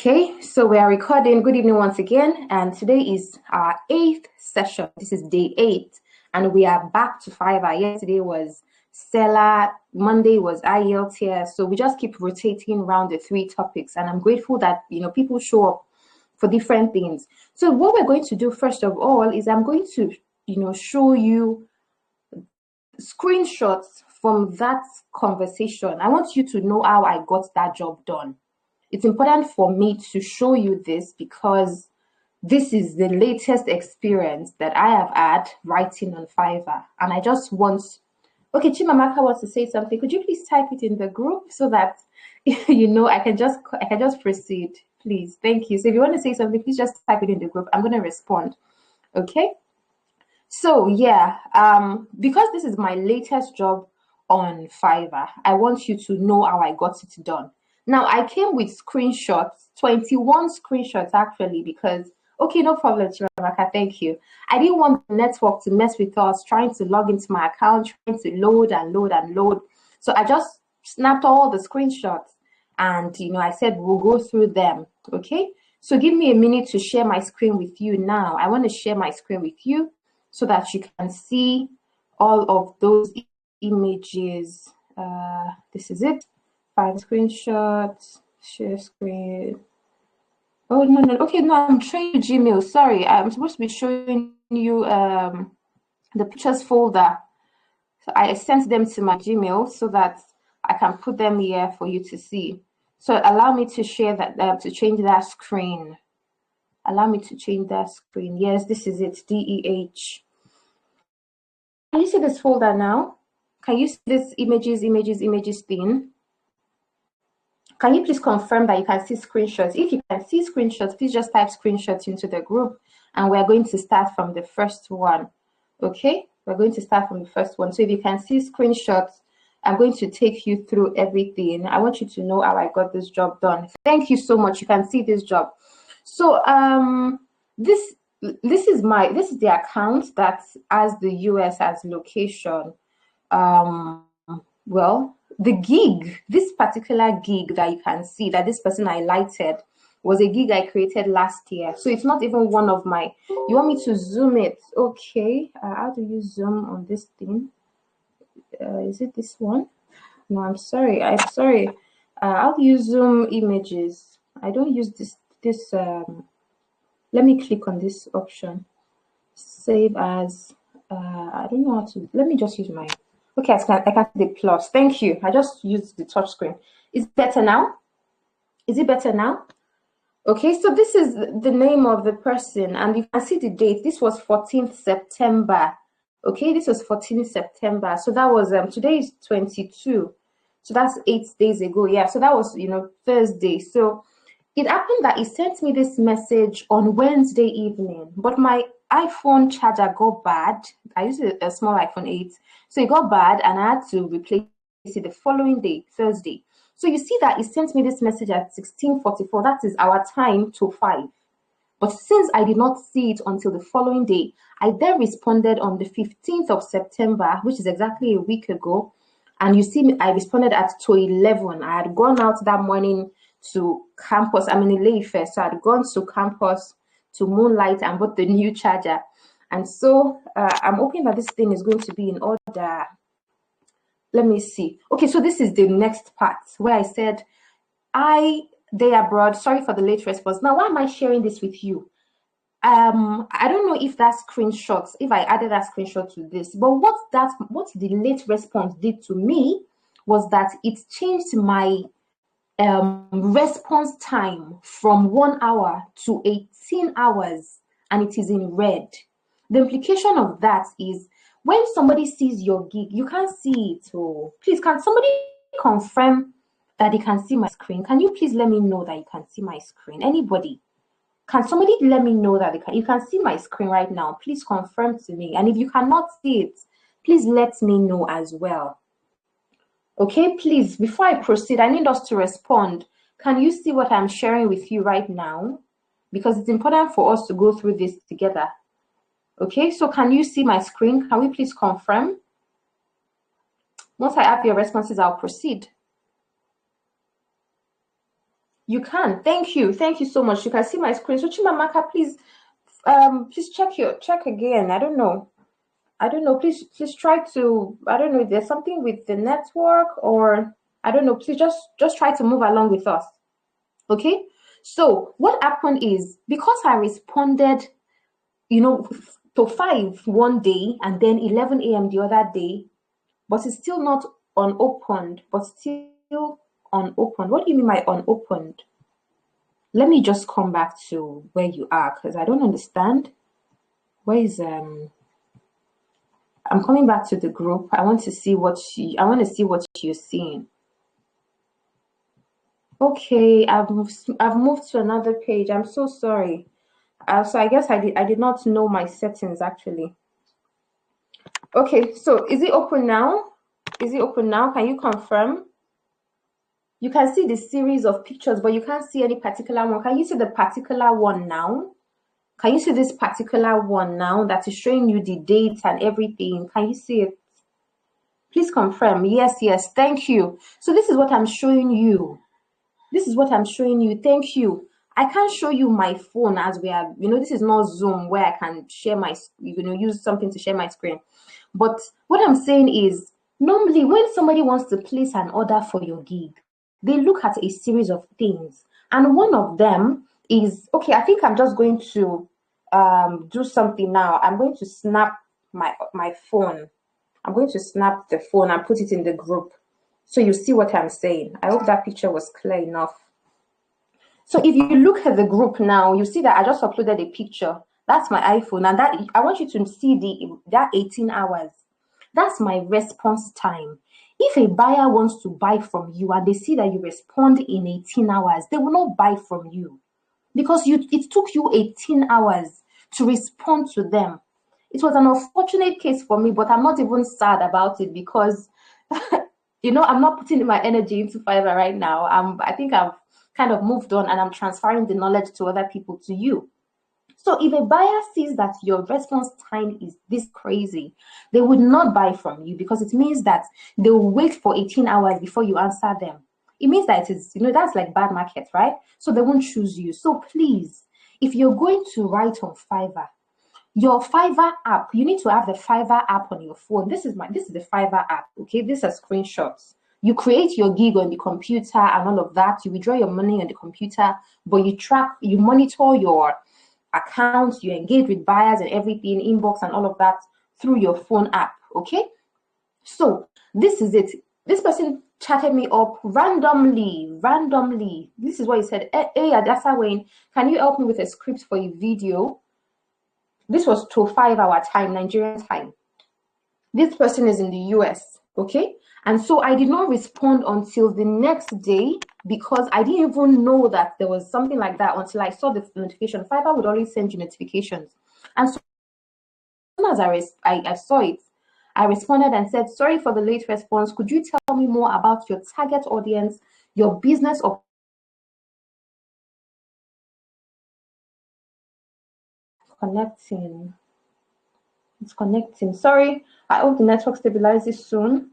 Okay, so we are recording. Good evening once again, and today is our 8th session. This is day 8, and we are back to Fiverr. Yesterday was Seller, Monday was IELTS, so we just keep rotating around the 3 topics, and I'm grateful that people show up for different things. So what we're going to do first of all is I'm going to show you screenshots from that conversation. I want you to know how I got that job done. It's important for me to show you this because this is the latest experience that I have had writing on Fiverr. And I just want, okay, Chimamaka wants to say something. Could you please type it in the group so that, I can just proceed, please. Thank you. So if you want to say something, please just type it in the group. I'm going to respond. Okay. So yeah, because this is my latest job on Fiverr, I want you to know how I got it done. Now, I came with screenshots, 21 screenshots actually, because, okay, no problem, Chimamaka, thank you. I didn't want the network to mess with us, trying to log into my account, trying to load and load and load. So I just snapped all the screenshots and, I said, we'll go through them, okay? So give me a minute to share my screen with you now. I want to share my screen with you so that you can see all of those images. This is it. 5 screenshots, share screen. Oh, no. Okay, no, I'm showing you Gmail. Sorry, I'm supposed to be showing you the pictures folder. So I sent them to my Gmail so that I can put them here for you to see. So allow me to share that, to change that screen. Allow me to change that screen. Yes, this is it, DEH. Can you see this folder now? Can you see this images thing? Can you please confirm that you can see screenshots? If you can see screenshots, please just type screenshots into the group and we're going to start from the first one. Okay, we're going to start from the first one. So if you can see screenshots, I'm going to take you through everything. I want you to know how I got this job done. Thank you so much. You can see this job. So this is the account that has the US as location. Well, the gig, this particular gig that you can see that this person highlighted was a gig I created last year. So it's not even one of my, you want me to zoom it? Okay, how do you zoom on this thing? Is it this one? No, I'm sorry. How do you zoom images? I don't use this, let me click on this option. Save as, I don't know how to, let me just use my, okay, I can see the plus. Thank you. I just used the touch screen. Is it better now? Is it better now? Okay, so this is the name of the person, and you can see the date. This was 14th September. Okay, this was 14th September. So that was, today is 22. So that's 8 days ago. Yeah, so that was, Thursday. So it happened that he sent me this message on Wednesday evening, but my iPhone charger got bad. I used a small iPhone 8. So it got bad and I had to replace it the following day, Thursday. So you see that he sent me this message at 16:44. That is our time to 5. But since I did not see it until the following day, I then responded on the 15th of September, which is exactly a week ago. And you see me, I responded at 11. I had gone out that morning to campus. I'm in Ileife, so I'd gone to campus to Moonlight and bought the new charger. And so I'm hoping that this thing is going to be in order. Let me see. Okay, so this is the next part where I said, they abroad, sorry for the late response. Now, why am I sharing this with you? I don't know if that screenshot, if I added that screenshot to this, but what the late response did to me was that it changed my response time from 1 hour to 18 hours, and it is in red. The implication of that is when somebody sees your gig, you can't see it. Oh, please, can somebody confirm that they can see my screen? Can you please let me know that you can see my screen? Anybody? Can somebody let me know that you can see my screen right now? Please confirm to me. And if you cannot see it, please let me know as well. Okay, please, before I proceed, I need us to respond. Can you see what I'm sharing with you right now? Because it's important for us to go through this together. Okay, so can you see my screen? Can we please confirm? Once I have your responses, I'll proceed. You can. Thank you. Thank you so much. You can see my screen. So Chimamaka, please, please check again. I don't know. I don't know. Please try to. I don't know if there's something with the network or I don't know. Please just try to move along with us. Okay. So what happened is because I responded, to 5 one day and then 11 a.m. the other day, but it's still not unopened, but still unopened. What do you mean by unopened? Let me just come back to where you are because I don't understand. Where is I'm coming back to the group. I want to see what you're seeing. Okay, I've moved to another page. I'm so sorry. So I guess I did not know my settings actually. Okay, so is it open now? Is it open now? Can you confirm? You can see the series of pictures, but you can't see any particular one. Can you see the particular one now? Can you see this particular one now that is showing you the dates and everything? Can you see it? Please confirm. Yes, yes. Thank you. So this is what I'm showing you. This is what I'm showing you. Thank you. I can't show you my phone as we are, this is not Zoom where I can share my, use something to share my screen. But what I'm saying is, normally when somebody wants to place an order for your gig, they look at a series of things. And one of them is, okay, I think I'm just going to do something now. I'm going to snap my phone. I'm going to snap the phone and put it in the group. So you see what I'm saying. I hope that picture was clear enough. So if you look at the group now, you see that I just uploaded a picture. That's my iPhone. And that I want you to see that 18 hours. That's my response time. If a buyer wants to buy from you and they see that you respond in 18 hours, they will not buy from you because it took you 18 hours to respond to them. It was an unfortunate case for me, but I'm not even sad about it because, I'm not putting my energy into Fiverr right now. I think I've kind of moved on and I'm transferring the knowledge to other people, to you. So if a buyer sees that your response time is this crazy, they would not buy from you because it means that they'll wait for 18 hours before you answer them. It means that it is, that's like bad market, right? So they won't choose you. So please, if you're going to write on Fiverr, your Fiverr app, you need to have the Fiverr app on your phone. This is the Fiverr app, okay? These are screenshots. You create your gig on the computer and all of that. You withdraw your money on the computer, but you monitor your accounts, you engage with buyers and everything, inbox and all of that through your phone app, okay? So this is it. This person chatted me up randomly. This is what he said. Hey, Adasa Wayne, can you help me with a script for a video? This was to 5 hour time, Nigerian time. This person is in the US, okay? And so I did not respond until the next day because I didn't even know that there was something like that until I saw the notification. Fiverr would always send you notifications. And so as I saw it, I responded and said, sorry for the late response. Could you tell me more about your target audience, your business or connecting? It's connecting. Sorry. I hope the network stabilizes soon.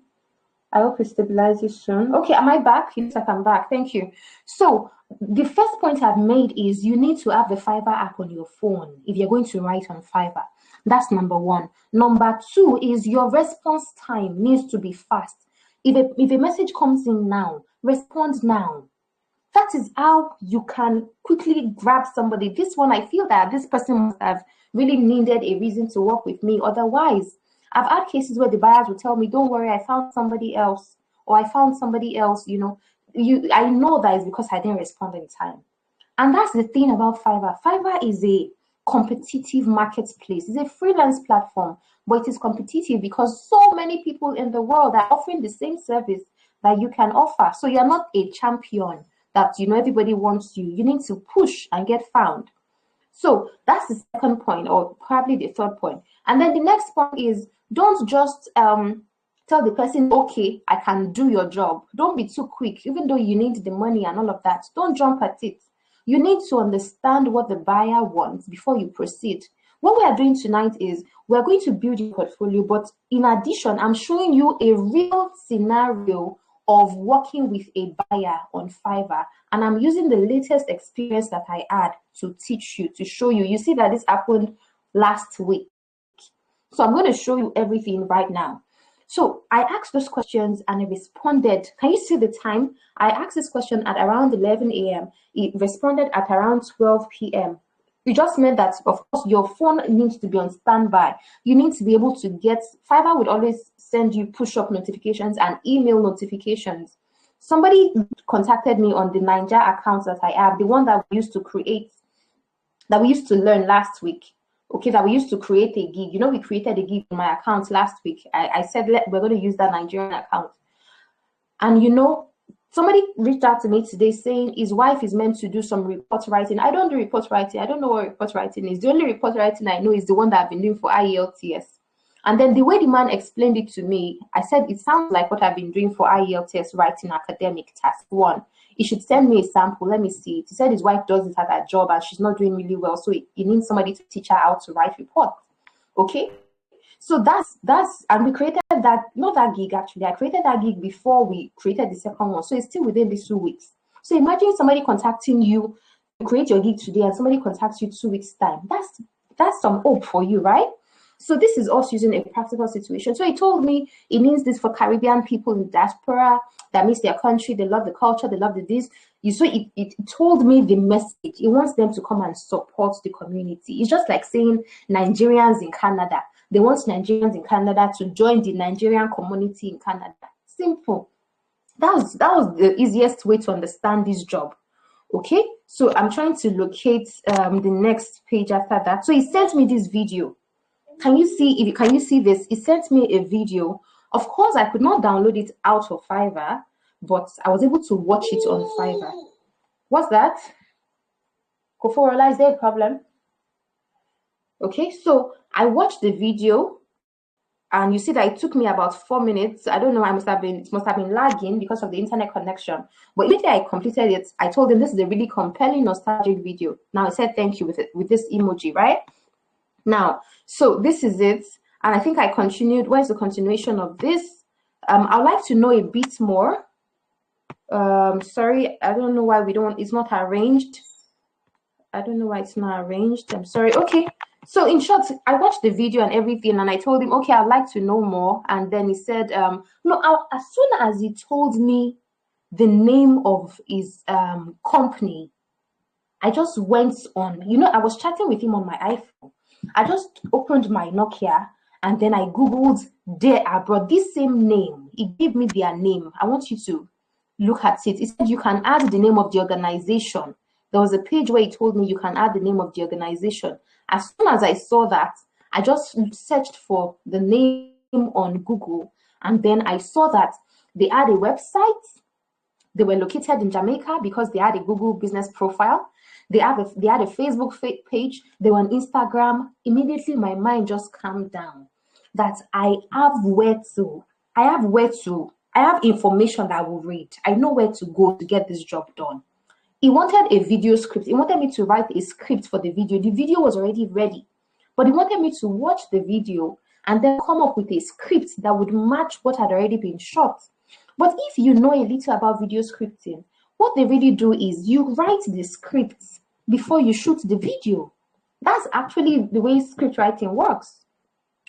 Okay, am I back? Yes, I'm back. Thank you. So the first point I've made is you need to have the Fiverr app on your phone if you're going to write on Fiverr. That's number one. Number two is your response time needs to be fast. If a message comes in now, respond now. That is how you can quickly grab somebody. This one, I feel that this person must have really needed a reason to work with me. Otherwise, I've had cases where the buyers will tell me, don't worry, I found somebody else, or I found somebody else, I know that is because I didn't respond in time. And that's the thing about Fiverr. Fiverr is a competitive marketplace. It's a freelance platform, but it is competitive because so many people in the world are offering the same service that you can offer. So you're not a champion that, everybody wants you. You need to push and get found. So that's the second point, or probably the third point. And then the next point is don't just tell the person, okay, I can do your job. Don't be too quick, even though you need the money and all of that. Don't jump at it. You need to understand what the buyer wants before you proceed. What we are doing tonight is we're going to build your portfolio, but in addition, I'm showing you a real scenario of working with a buyer on Fiverr, and I'm using the latest experience that I had to teach you, to show you. You see that this happened last week. So I'm going to show you everything right now. So I asked those questions and it responded. Can you see the time? I asked this question at around 11 a.m. It responded at around 12 p.m. It just meant that, of course, your phone needs to be on standby. You need to be able to get, Fiverr would always send you push-up notifications and email notifications. Somebody contacted me on the Ninja account that I have, the one that we used to create, that we used to learn last week. Okay, that we used to create a gig. You know, we created a gig on my account last week. I said, we're going to use that Nigerian account. And you know, somebody reached out to me today saying his wife is meant to do some report writing. I don't do report writing. I don't know what report writing is. The only report writing I know is the one that I've been doing for IELTS. And then the way the man explained it to me, I said, it sounds like what I've been doing for IELTS writing academic task 1. He should send me a sample. Let me see it. He said his wife does it at her job and she's not doing really well. So he needs somebody to teach her how to write reports. Okay. So that's, and we created that, not that gig actually. I created that gig before we created the second one. So it's still within these 2 weeks. So imagine somebody contacting you to create your gig today and somebody contacts you 2 weeks time. That's some hope for you, right? So this is us using a practical situation. So he told me it means this for Caribbean people in diaspora that miss their country, they love the culture, they love the this. So it told me the message. It wants them to come and support the community. It's just like saying Nigerians in Canada. They want Nigerians in Canada to join the Nigerian community in Canada. Simple. That was the easiest way to understand this job. Okay, so I'm trying to locate the next page after that. So he sent me this video. Can you see this? He sent me a video. Of course, I could not download it out of Fiverr, but I was able to watch it on Fiverr. What's that? Koforola, is there a problem? Okay, so I watched the video and you see that it took me about 4 minutes. I don't know, it must have been lagging because of the internet connection. But immediately I completed it, I told him this is a really compelling, nostalgic video. Now I said thank you with this emoji, right? Now, so this is it. And I think I continued. Where's the continuation of this? I'd like to know a bit more. Sorry, I don't know why it's not arranged. I don't know why it's not arranged. I'm sorry. Okay. So in short, I watched the video and everything, and I told him, okay, I'd like to know more. And then he said, no, as soon as he told me the name of his company, I just went on. You know, I was chatting with him on my iPhone. I just opened my Nokia and then I Googled Dare Abroad, this same name. It gave me their name. I want you to look at it. It said you can add the name of the organization. There was a page where it told me you can add the name of the organization. As soon as I saw that, I just searched for the name on Google, and then I saw that they had a website. They were located in Jamaica because they had a Google business profile. They had a Facebook page. They were on Instagram. Immediately, my mind just calmed down. That I have information that I will read. I know where to go to get this job done. He wanted a video script. He wanted me to write a script for the video. The video was already ready, but he wanted me to watch the video and then come up with a script that would match what had already been shot. But if you know a little about video scripting, what they really do is you write the scripts before you shoot the video. That's actually the way script writing works.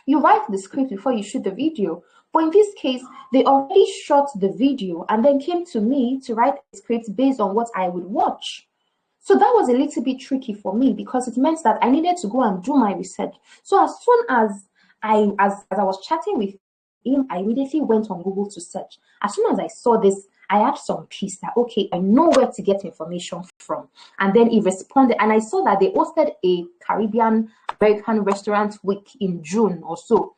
You write the script before you shoot the video. But in this case, they already shot the video and then came to me to write the script based on what I would watch. So that was a little bit tricky for me because it meant that I needed to go and do my research. So as soon as I was chatting with him, I immediately went on Google to search. As soon as I saw this, I had some peace that, okay, I know where to get information from. And then he responded, and I saw that they hosted a Caribbean American restaurant week in June or so.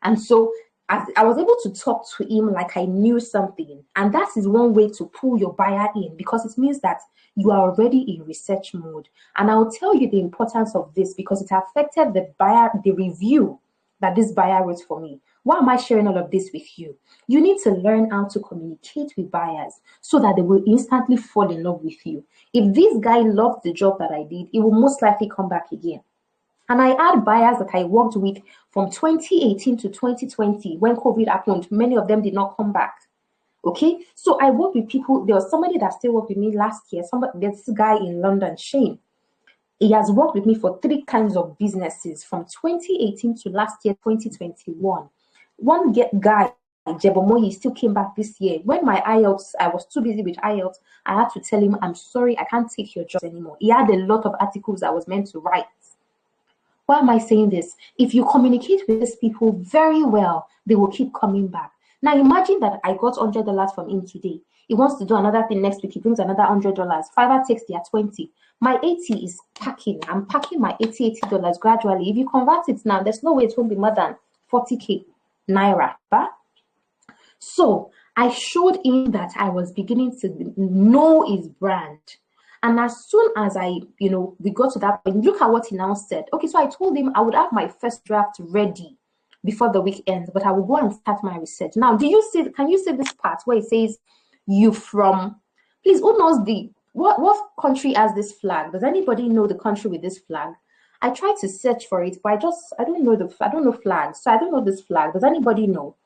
And so I was able to talk to him like I knew something. And that is one way to pull your buyer in, because it means that you are already in research mode. And I'll tell you the importance of this because it affected the buyer, the review that this buyer wrote for me. Why am I sharing all of this with you? You need to learn how to communicate with buyers so that they will instantly fall in love with you. If this guy loved the job that I did, he will most likely come back again. And I had buyers that I worked with from 2018 to 2020 when COVID happened. Many of them did not come back. Okay, so I work with people. There was somebody that still worked with me last year. This guy in London, Shane. He has worked with me for 3 kinds of businesses from 2018 to last year, 2021. One guy, Jebomoyi, still came back this year. When my IELTS, I was too busy with IELTS, I had to tell him, I'm sorry, I can't take your job anymore. He had a lot of articles I was meant to write. Why am I saying this? If you communicate with these people very well, they will keep coming back. Now imagine that I got $100 from him today. He wants to do another thing next week. He brings another $100. Fiverr takes their 20. My 80 is packing. I'm packing my $80 gradually. If you convert it now, there's no way it won't be more than 40k naira. But so I showed him that I was beginning to know his brand. And as soon as we got to that point, look at what he now said. Okay, so I told him I would have my first draft ready before the week ends, but I will go and start my research. Now, can you see this part where it says you from, please, who knows what country has this flag? Does anybody know the country with this flag? I tried to search for it, but I don't know flags, so I don't know this flag. Does anybody know?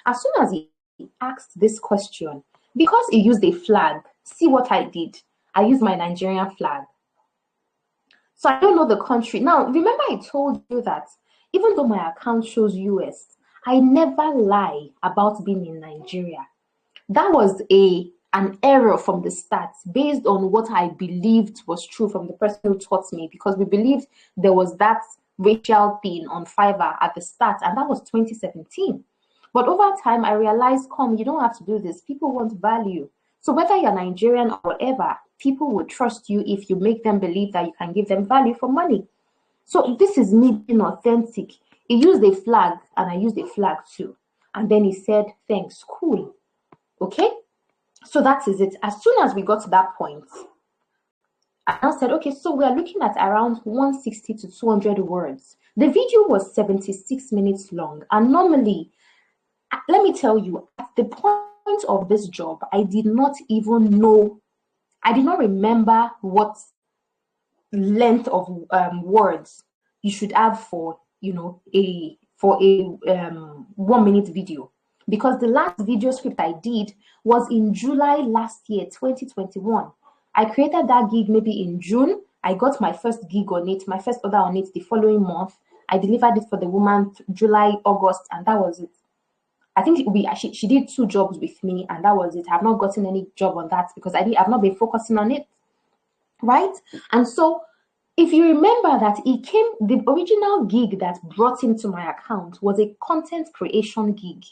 As soon as he asked this question, because he used a flag, see what I did? I used my Nigerian flag. So I don't know the country. Now, remember I told you that even though my account shows US, I never lie about being in Nigeria. That was an error from the start based on what I believed was true from the person who taught me, because we believed there was that racial thing on Fiverr at the start, and that was 2017. But over time, I realized, you don't have to do this. People want value. So whether you're Nigerian or whatever, people will trust you if you make them believe that you can give them value for money. So this is me being authentic. He used a flag and I used a flag too. And then he said, thanks, cool. Okay? So that is it. As soon as we got to that point, I now said, okay, so we are looking at around 160 to 200 words. The video was 76 minutes long. And normally, let me tell you, at the point of this job, I did not remember what length of words you should have for a 1-minute video, because the last video script I did was in July last year, 2021. I created that gig maybe in June. I got my first gig on it, my first order on it the following month. I delivered it for the woman July, August, and that was it. I think she did 2 jobs with me, and that was it. I've not gotten any job on that because I've not been focusing on it, right? And so, if you remember that the original gig that brought him to my account was a content creation gig.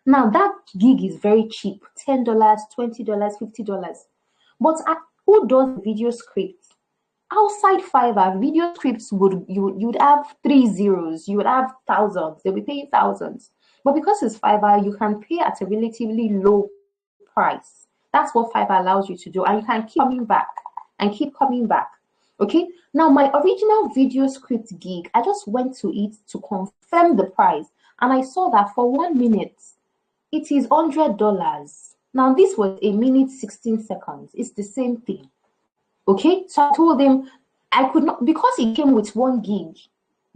Now that gig is very cheap, $10, $20, $50. But who does video scripts? Outside Fiverr, video scripts you'd have 3 zeros, you would have thousands, they'll be paying thousands. But because it's Fiverr, you can pay at a relatively low price. That's what Fiverr allows you to do. And you can keep coming back and keep coming back. Okay. Now, my original video script gig, I just went to it to confirm the price. And I saw that for 1 minute, it is $100. Now, this was 1 minute, 16 seconds. It's the same thing. Okay. So I told him I could not, because he came with 1 gig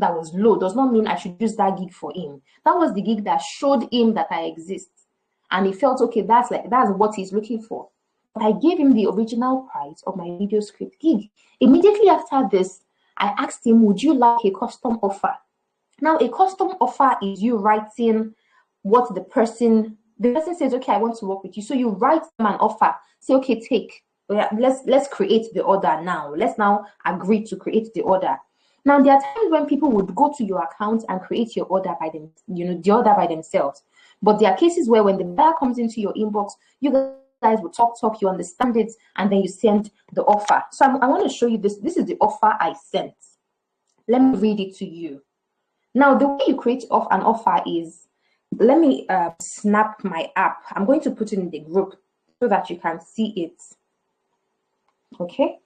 that was low, does not mean I should use that gig for him. That was the gig that showed him that I exist. And he felt, okay, that's what he's looking for. But I gave him the original price of my video script gig. Immediately after this, I asked him, would you like a custom offer? Now, a custom offer is you writing what the person says, okay, I want to work with you. So you write them an offer. Say, okay, let's create the order now. Let's now agree to create the order. Now, there are times when people would go to your account and create your order by them, the order by themselves. But there are cases where when the buyer comes into your inbox, you guys will talk, you understand it, and then you send the offer. So I want to show you this. This is the offer I sent. Let me read it to you. Now, the way you create an offer is, let me snap my app. I'm going to put it in the group so that you can see it. Okay.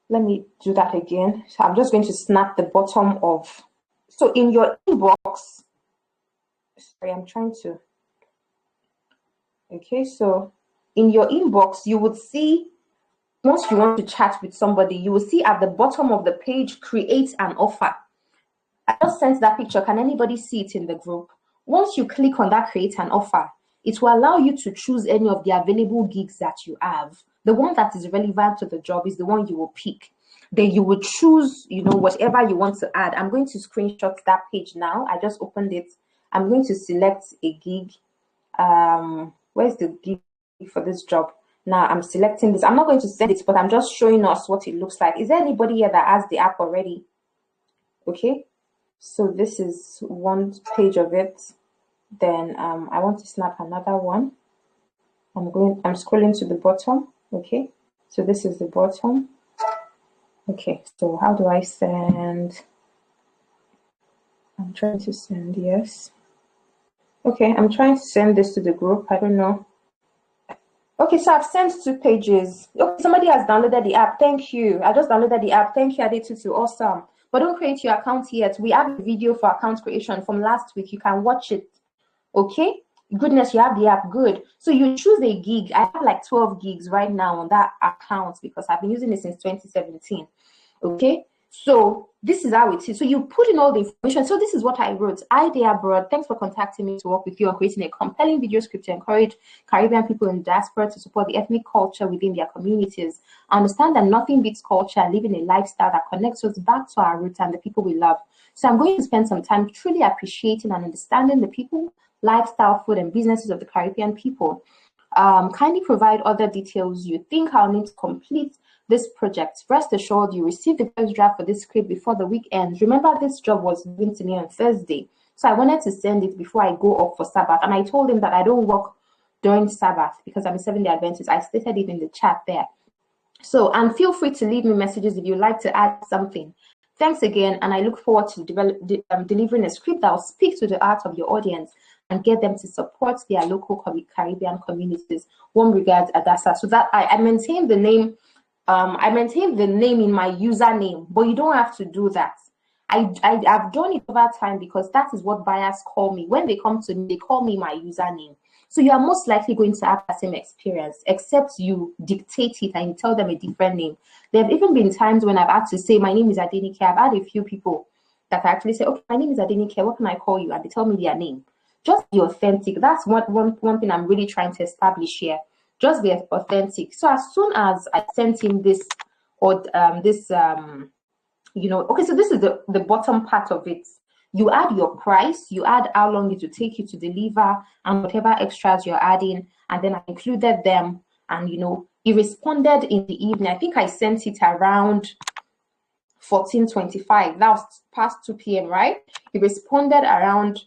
Let me do that again. So I'm just going to snap the bottom of, so in your inbox, sorry, I'm trying to, okay, so in your inbox, you would see, once you want to chat with somebody, you will see at the bottom of the page, create an offer. I just sent that picture. Can anybody see it in the group? Once you click on that create an offer, It will allow you to choose any of the available gigs that you have. The one that is relevant to the job is the one you will pick. Then you will choose, whatever you want to add. I'm going to screenshot that page now. I just opened it. I'm going to select a gig. Where's the gig for this job? Now I'm selecting this. I'm not going to send it, but I'm just showing us what it looks like. Is there anybody here that has the app already? Okay, so this is one page of it. Then I want to snap another one. I'm scrolling to the bottom. Okay, so this is the bottom. Okay, so how do I send? I'm trying to send, yes. Okay, I'm trying to send this to the group. I don't know. Okay, so I've sent 2 pages. Okay, somebody has downloaded the app. Thank you. I just downloaded the app. Thank you, Adenike. Awesome. But don't create your account yet. We have a video for account creation from last week. You can watch it. Okay? Goodness, you have the app. Good. So you choose a gig. I have like 12 gigs right now on that account because I've been using it since 2017. Okay? So this is how it is. So you put in all the information. So this is what I wrote. Hi there, abroad. Thanks for contacting me to work with you on creating a compelling video script to encourage Caribbean people in diaspora to support the ethnic culture within their communities. I understand that nothing beats culture and living a lifestyle that connects us back to our roots and the people we love. So I'm going to spend some time truly appreciating and understanding the people, lifestyle, food, and businesses of the Caribbean people. Kindly provide other details you think I'll need to complete this project. Rest assured, you receive the first draft for this script before the week ends. Remember, this job was given to me on Thursday, so I wanted to send it before I go off for Sabbath. And I told him that I don't work during Sabbath because I'm a Seventh-day Adventist. I stated it in the chat there. So, and feel free to leave me messages if you'd like to add something. Thanks again, and I look forward to delivering a script that will speak to the heart of your audience and get them to support their local Caribbean communities. One regards, Adasa. So that I maintain the name. I maintain the name in my username, but you don't have to do that. I've done it over time because that is what buyers call me. When they come to me, they call me my username. So you are most likely going to have the same experience, except you dictate it and you tell them a different name. There have even been times when I've had to say, my name is Adenike. I've had a few people that actually say, okay, my name is Adenike. What can I call you? And they tell me their name. Just be authentic. That's one thing I'm really trying to establish here. Just be authentic. So as soon as I sent him this, or okay, so this is the bottom part of it. You add your price, you add how long it will take you to deliver, and whatever extras you're adding, and then I included them. And he responded in the evening. I think I sent it around 14:25. That was past 2 p.m. right? He responded around.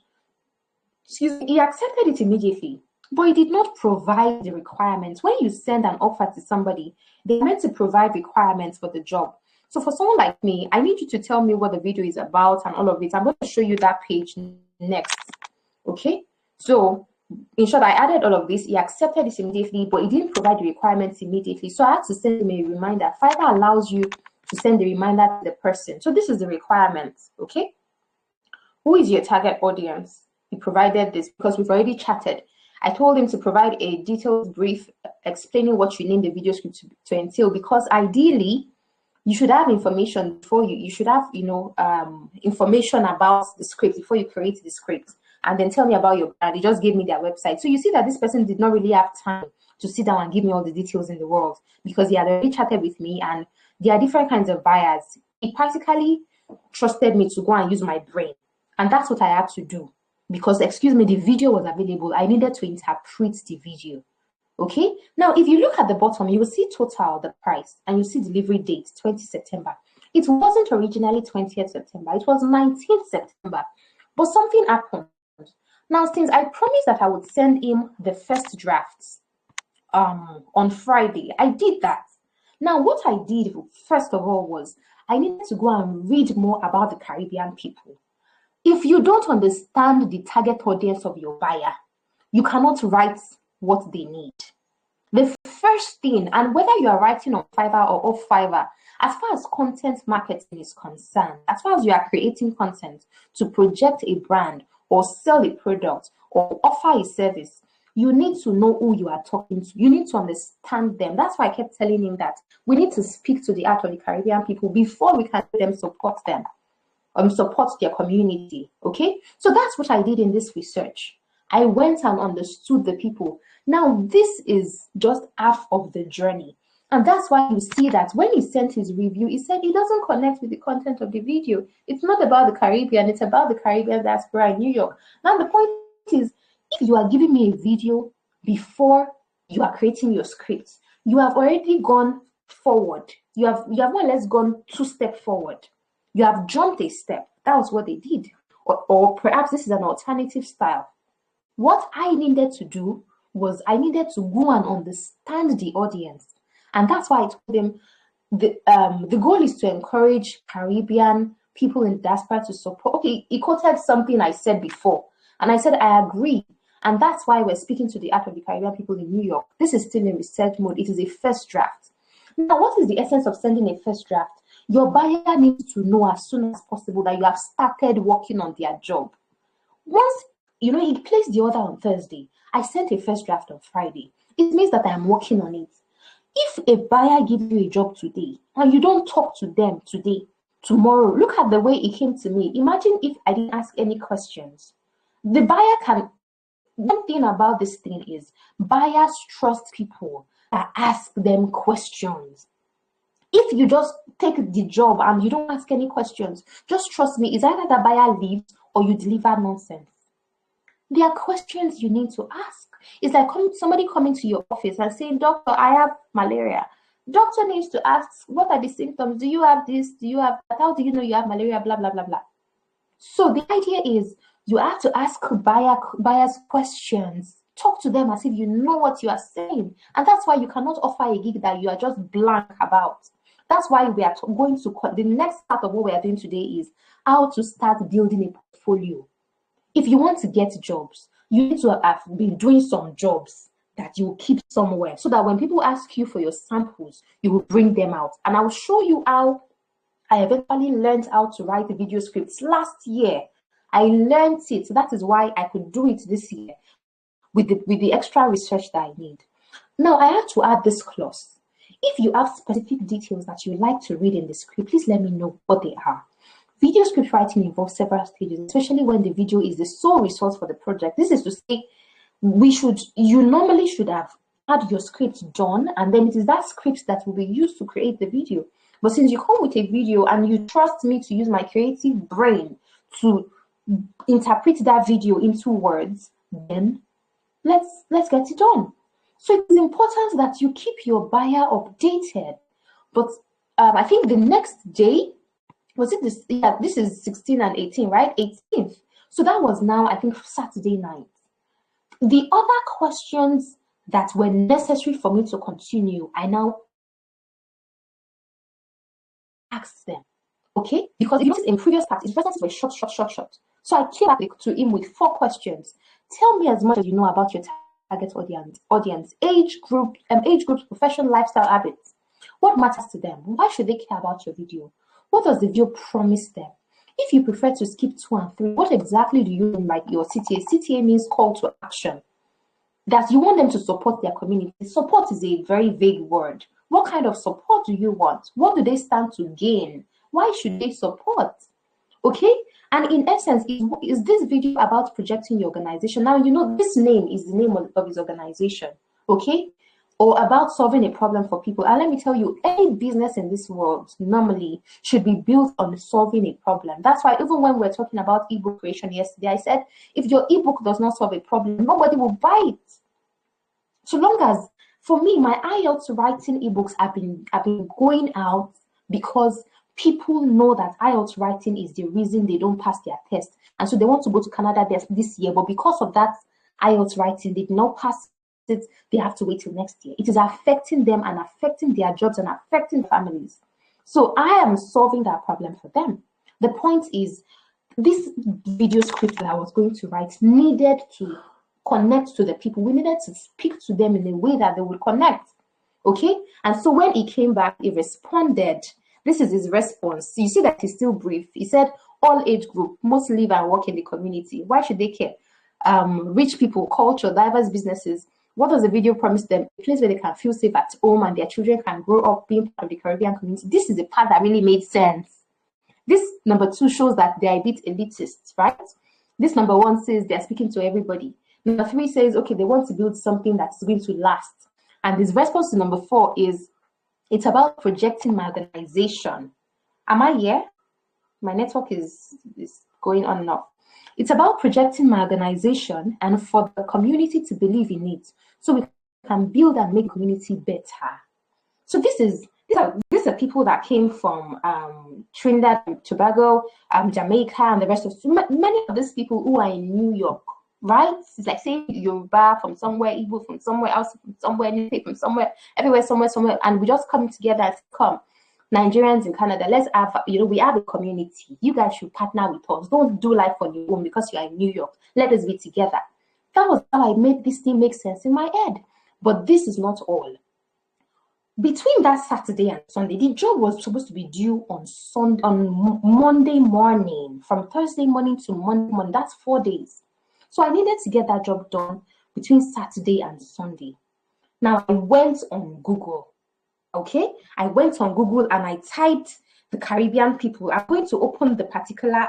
He accepted it immediately. But he did not provide the requirements. When you send an offer to somebody, they're meant to provide requirements for the job. So for someone like me, I need you to tell me what the video is about and all of it. I'm going to show you that page next. Okay? So in short, I added all of this. He accepted this immediately, but he didn't provide the requirements immediately. So I had to send him a reminder. Fiverr allows you to send the reminder to the person. So this is the requirements. Okay? Who is your target audience? He provided this because we've already chatted. I told him to provide a detailed brief explaining what you need the video script to entail, because ideally you should have information before you should have information about the script before you create the script, and then tell me about your brand. They just gave me their website. So you see that this person did not really have time to sit down and give me all the details in the world, because he had already chatted with me, and there are different kinds of buyers. He practically trusted me to go and use my brain, and that's what I had to do. Because, excuse me, the video was available. I needed to interpret the video. Okay? Now, if you look at the bottom, you will see total, the price, and you see delivery date, 20 September. It wasn't originally 20th September. It was 19th September. But something happened. Now, since I promised that I would send him the first drafts on Friday, I did that. Now, what I did, first of all, was I needed to go and read more about the Caribbean people. If you don't understand the target audience of your buyer, you cannot write what they need. The first thing, and whether you are writing on Fiverr or off Fiverr, as far as content marketing is concerned, as far as you are creating content to project a brand or sell a product or offer a service, you need to know who you are talking to. You need to understand them. That's why I kept telling him that we need to speak to the heart of the Caribbean people before we can support them. Support their community. Okay, so that's what I did in this research. I went and understood the people. Now, this is just half of the journey. And that's why you see that when he sent his review, he said he doesn't connect with the content of the video. It's not about the Caribbean, it's about the Caribbean diaspora in New York. Now, the point is, if you are giving me a video before you are creating your script, you have already gone forward. You have more or less gone 2 steps forward. You have jumped a step. That was what they did. Or perhaps this is an alternative style. What I needed to do was I needed to go and understand the audience. And that's why I told them the goal is to encourage Caribbean people in diaspora to support. Okay, he quoted something I said before. And I said, I agree. And that's why we're speaking to the Art of the Caribbean people in New York. This is still in research mode. It is a first draft. Now, what is the essence of sending a first draft? Your buyer needs to know as soon as possible that you have started working on their job. Once, he placed the order on Thursday, I sent a first draft on Friday. It means that I am working on it. If a buyer gives you a job today and you don't talk to them today, tomorrow, look at the way it came to me. Imagine if I didn't ask any questions. The buyer can, one thing about this thing is buyers trust people that ask them questions. If you just take the job and you don't ask any questions, just trust me, it's either the buyer leaves or you deliver nonsense. There are questions you need to ask. It's like somebody coming to your office and saying, Doctor, I have malaria. Doctor needs to ask, what are the symptoms? Do you have this? Do you have that? How do you know you have malaria? Blah, blah, blah, blah. So the idea is you have to ask buyers questions. Talk to them as if you know what you are saying. And that's why you cannot offer a gig that you are just blank about. That's why we are going to, the next part of what we are doing today is how to start building a portfolio. If you want to get jobs, you need to have been doing some jobs that you will keep somewhere so that when people ask you for your samples, you will bring them out. And I will show you how I eventually learned how to write the video scripts last year. I learned it. So that is why I could do it this year with the extra research that I need. Now, I have to add this clause. If you have specific details that you would like to read in the script, please let me know what they are. Video script writing involves several stages, especially when the video is the sole resource for the project. This is to say, you normally should have had your script done, and then it is that script that will be used to create the video. But since you come with a video and you trust me to use my creative brain to interpret that video into words, then let's get it done. So it is important that you keep your buyer updated. But I think the next day, was it this? Yeah, this is 16 and 18, right? 18th. So that was now, I think, Saturday night. The other questions that were necessary for me to continue, I now asked them. Okay? Because you notice in previous parts, his responses were short. So I came back to him with 4 questions. Tell me as much as you know about your target audience, age groups, profession, lifestyle habits. What matters to them? Why should they care about your video? What does the video promise them? If you prefer to skip 2 and 3, what exactly do you mean by your CTA? CTA means call to action. That you want them to support their community. Support is a very vague word. What kind of support do you want? What do they stand to gain? Why should they support? Okay? And in essence, is this video about projecting your organization? Now, this name is the name of his organization. Okay? Or about solving a problem for people. And let me tell you, any business in this world normally should be built on solving a problem. That's why even when we're talking about ebook creation yesterday, I said, if your ebook does not solve a problem, nobody will buy it. So long as, for me, my IELTS writing ebooks have been going out because people know that IELTS writing is the reason they don't pass their test. And so they want to go to Canada this year. But because of that IELTS writing, they did not pass it, they have to wait till next year. It is affecting them and affecting their jobs and affecting families. So I am solving that problem for them. The point is, this video script that I was going to write needed to connect to the people. We needed to speak to them in a way that they would connect. Okay? And so when he came back, he responded. This is his response. You see that he's still brief. He said, all age group, most live and work in the community. Why should they care? Rich people, culture, diverse businesses. What does the video promise them? A place where they can feel safe at home and their children can grow up being part of the Caribbean community. This is the part that really made sense. This number 2 shows that they are a bit elitist, right? This number 1 says they're speaking to everybody. Number 3 says, okay, they want to build something that's going to last. And his response to number 4 is, it's about projecting my organization. Am I here? My network is going on and off. It's about projecting my organization and for the community to believe in it, so we can build and make community better. So these are people that came from Trinidad and Tobago, Jamaica, and the rest of many of these people who are in New York, right? It's like saying Yoruba from somewhere, Igbo from somewhere else, from somewhere, Nipe from somewhere, everywhere, somewhere, and we just come together and come. Nigerians in Canada, let's have, we have a community. You guys should partner with us. Don't do life on your own because you are in New York. Let us be together. That was how I made this thing make sense in my head. But this is not all. Between that Saturday and Sunday, the job was supposed to be due on Monday morning, from Thursday morning to Monday morning. That's 4 days. So I needed to get that job done between Saturday and Sunday. Now I went on Google. Okay, I went on Google and I typed the Caribbean people. I'm going to open the particular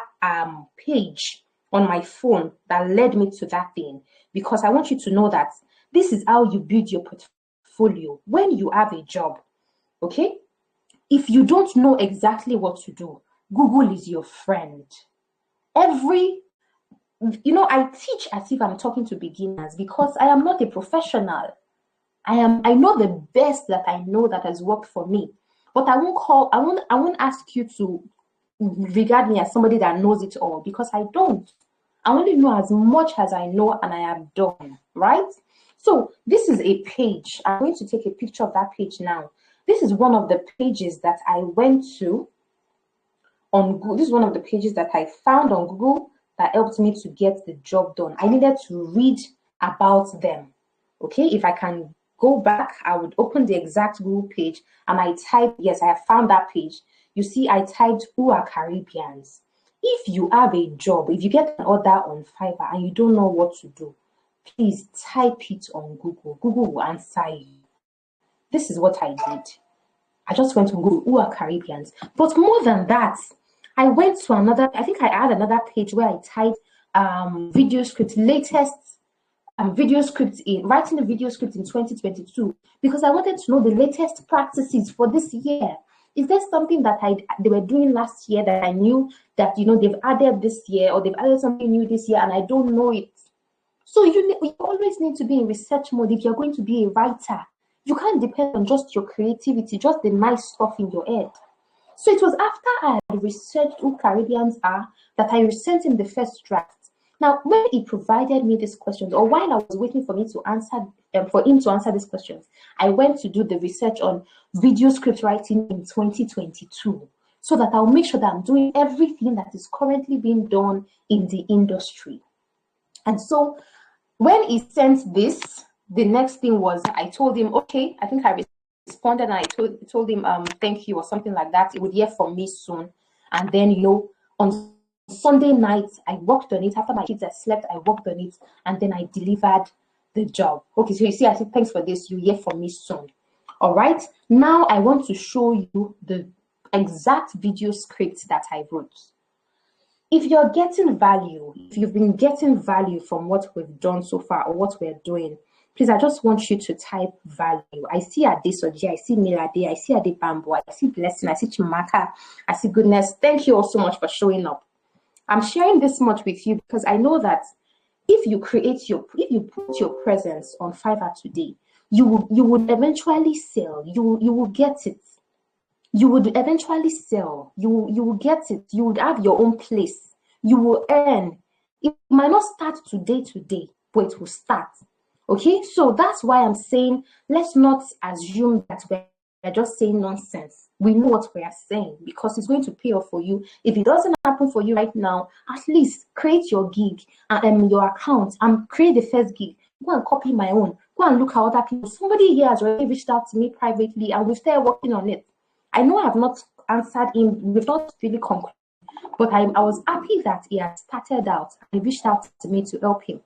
page on my phone that led me to that thing, because I want you to know that this is how you build your portfolio when you have a job. Okay, if you don't know exactly what to do, Google is your friend. I teach as if I'm talking to beginners because I am not a professional. I know the best that I know that has worked for me, but I won't ask you to regard me as somebody that knows it all, because I don't. I only know as much as I know and I have done, right? So this is a page. I'm going to take a picture of that page now. This is one of the pages that I went to on Google. This is one of the pages that I found on Google that helped me to get the job done. I needed to read about them. Okay, if I can go back, I would open the exact Google page and I type, yes, I have found that page. You see, I typed, who are Caribbeans? If you have a job, if you get an order on Fiverr and you don't know what to do, please type it on Google. Google will answer you. This is what I did. I just went on Google, who are Caribbeans? But more than that, I went to I think I had another page where I typed video script, latest writing a video script in 2022, because I wanted to know the latest practices for this year. Is there something that they were doing last year that I knew that they've added this year, or they've added something new this year and I don't know it? So you always need to be in research mode if you're going to be a writer. You can't depend on just your creativity, just the nice stuff in your head. So it was after I had researched who Caribbeans are that I sent him the first draft. Now, when he provided me these questions, or while I was waiting for him to answer these questions, I went to do the research on video script writing in 2022, so that I'll make sure that I'm doing everything that is currently being done in the industry. And so when he sent this, the next thing was I told him, okay, I think I responded and I told him thank you or something like that. He would hear from me soon. And then on Sunday night I worked on it. After my kids had slept, I worked on it and then I delivered the job. Okay, so you see, I said thanks for this, you hear from me soon. All right, now I want to show you the exact video script that I wrote. If you're getting value, if you've been getting value from what we've done so far or what we're doing, please, I just want you to type value. I see Adesoji, I see Milade, I see Adebambo, I see Blessing, I see Chimaka, I see Goodness. Thank you all so much for showing up. I'm sharing this much with you because I know that if you put your presence on Fiverr today, you would eventually sell. You will get it. You would eventually sell. You will get it. You would have your own place. You will earn. It might not start today, but it will start. Okay, so that's why I'm saying let's not assume that we're just saying nonsense. We know what we are saying because it's going to pay off for you. If it doesn't happen for you right now, at least create your gig and your account and create the first gig. Go and copy my own. Go and look at other people. Somebody here has already reached out to me privately and we started working on it. I know I have not answered him. We've not really concluded, but I was happy that he had started out and reached out to me to help him.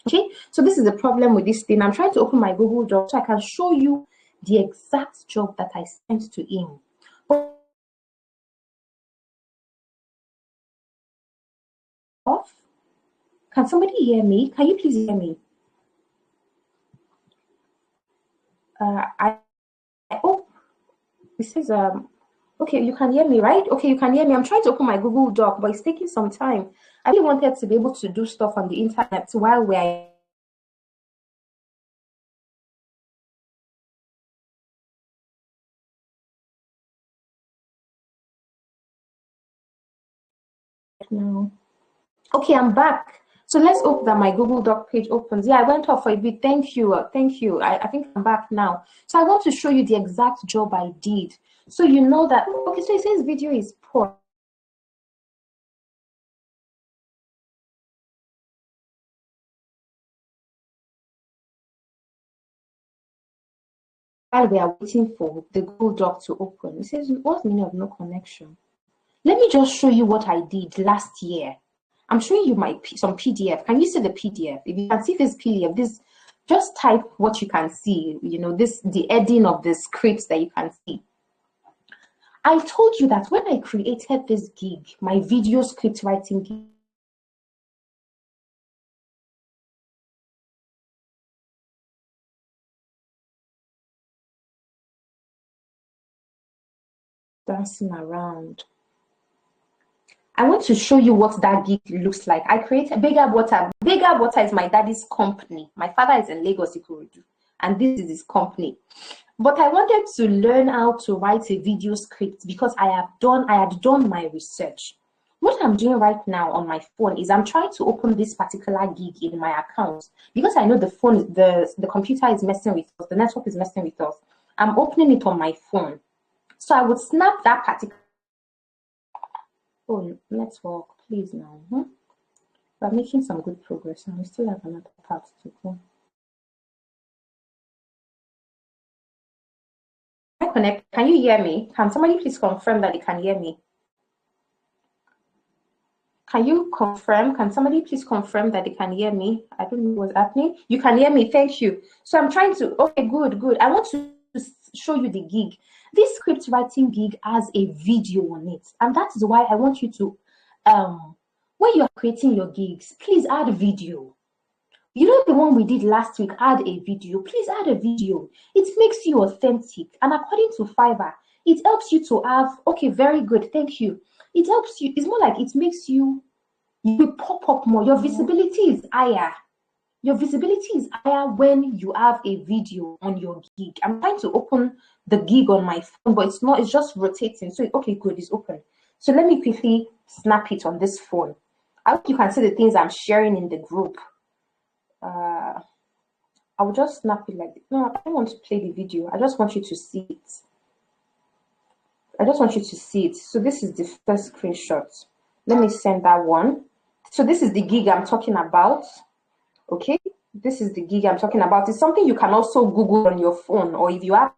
Okay, so this is the problem with this thing. I'm trying to open my Google Doc so I can show you the exact job that I sent to him. Can somebody hear me? Can you please hear me? Oh, it says okay, you can hear me, right? Okay, you can hear me. I'm trying to open my Google Doc, but it's taking some time. I really wanted to be able to do stuff on the internet while we're now. Okay, I'm back. So let's hope that my Google Doc page opens. Yeah, I went off for a bit. Thank you. Thank you. I think I'm back now. So I want to show you the exact job I did. So you know that, okay, so it says video is poor. While we are waiting for the Google Doc to open, it says, what's the meaning of no connection? Let me just show you what I did last year. I'm showing you some PDF. Can you see the PDF? If you can see this PDF, just type what you can see. You know, the heading of the scripts that you can see. I told you that when I created this gig, my video script writing gig, dancing around. I want to show you what that gig looks like. I created Bigger Butter. Bigger Butter is my daddy's company. My father is in Lagos, Ikorodu, and this is his company. But I wanted to learn how to write a video script because I had done my research. What I'm doing right now on my phone is I'm trying to open this particular gig in my account because I know the computer is messing with us, the network is messing with us. I'm opening it on my phone. So I would snap that particular phone network, please now. We're making some good progress and we still have another part to go. Connect. Can you hear me? Can somebody please confirm that they can hear me? Can you confirm? Can somebody please confirm that they can hear me? I don't know what's happening. You can hear me. Thank you. So I'm trying to. Okay, good. I want to show you the gig. This script writing gig has a video on it, and that is why I want you to, when you are creating your gigs, please add video. You know the one we did last week, add a video. Please add a video. It makes you authentic. And according to Fiverr, it helps you to have, okay, very good, thank you. It helps you, it's more like it makes you pop up more. Your visibility is higher. Your visibility is higher when you have a video on your gig. I'm trying to open the gig on my phone, but it's just rotating. So, okay, good, it's open. So let me quickly snap it on this phone. I hope you can see the things I'm sharing in the group. I will just snap it like this. No, I don't want to play the video. I just want you to see it. So this is the first screenshot. Let me send that one. So this is the gig I'm talking about. Okay, this is the gig I'm talking about. It's something you can also Google on your phone, or if you have.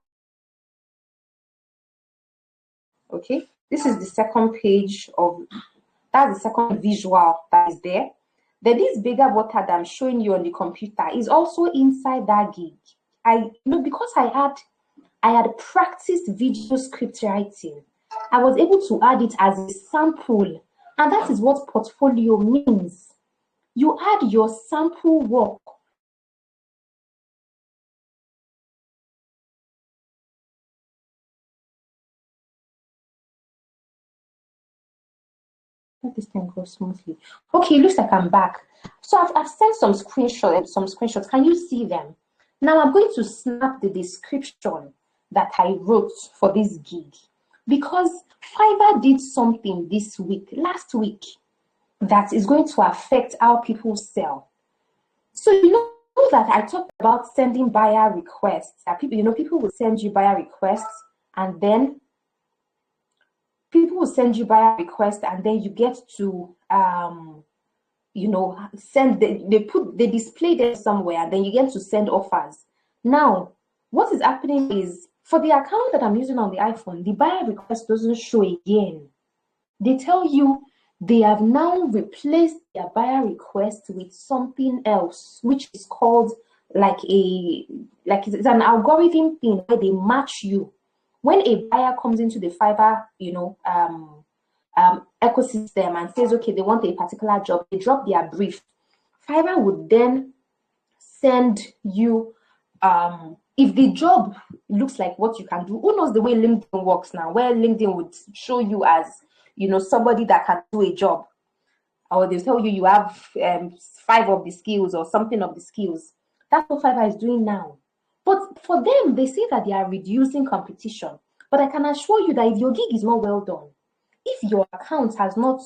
Okay, this is the second page that's the second visual that is there. Then this Bigger Butter that I'm showing you on the computer is also inside that gig. Because I had practiced video script writing, I was able to add it as a sample, and that is what portfolio means. You add your sample work. Let this thing go smoothly. Okay, it looks like I'm back. So I've sent some screenshots. Can you see them? Now I'm going to snap the description that I wrote for this gig because Fiverr did something last week, that is going to affect how people sell. So you know that I talked about sending buyer requests. That people will send you buyer requests, and then you get to send they display them somewhere, and then you get to send offers. Now, what is happening is, for the account that I'm using on the iPhone, the buyer request doesn't show again. They tell you they have now replaced their buyer request with something else, which is called it's an algorithm thing where they match you. When a buyer comes into the Fiverr, ecosystem and says, okay, they want a particular job, they drop their brief. Fiverr would then send you if the job looks like what you can do, who knows the way LinkedIn works now, where LinkedIn would show you as, somebody that can do a job, or they'll tell you you have 5 of the skills or something of the skills. That's what Fiverr is doing now. But for them, they say that they are reducing competition. But I can assure you that if your gig is not well done, if your account has not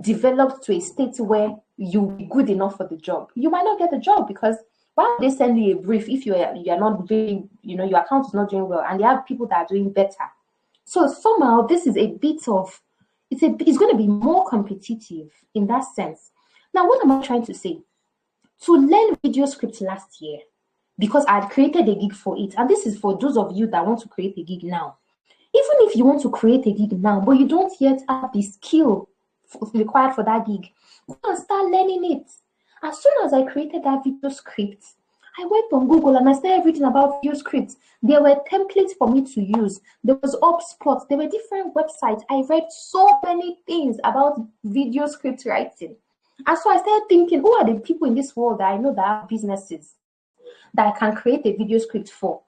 developed to a state where you'll be good enough for the job, you might not get the job, because why would they send you a brief if you're not doing, your account is not doing well, and they have people that are doing better? So somehow this is a bit of, it's going to be more competitive in that sense. Now, what am I trying to say? To learn video script last year, because I had created a gig for it, and this is for those of you that want to create a gig now. Even if you want to create a gig now, but you don't yet have the skill required for that gig, go and start learning it. As soon as I created that video script, I went on Google and I started reading about video scripts. There were templates for me to use. There was HubSpot. There were different websites. I read so many things about video script writing. And so I started thinking, who are the people in this world that I know that have businesses that I can create a video script for?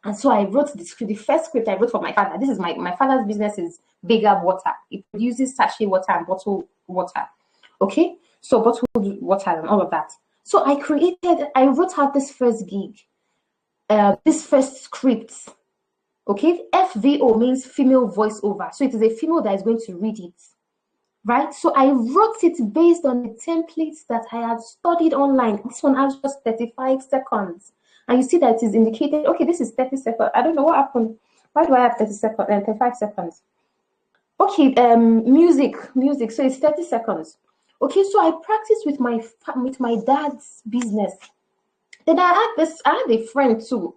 And so I wrote the first script I wrote for my father. This is my father's business is Bigger Water. It produces sachet water and bottled water. Okay? So bottled water and all of that. So I wrote out this first gig, this first script. Okay? FVO means female voiceover. So it is a female that is going to read it. Right? So I wrote it based on the templates that I had studied online. This one has just 35 seconds. And you see that it is indicated, okay, this is 30 seconds. I don't know what happened. Why do I have 35 seconds? Okay, music. So it's 30 seconds. Okay, so I practiced with my dad's business. Then I had a friend too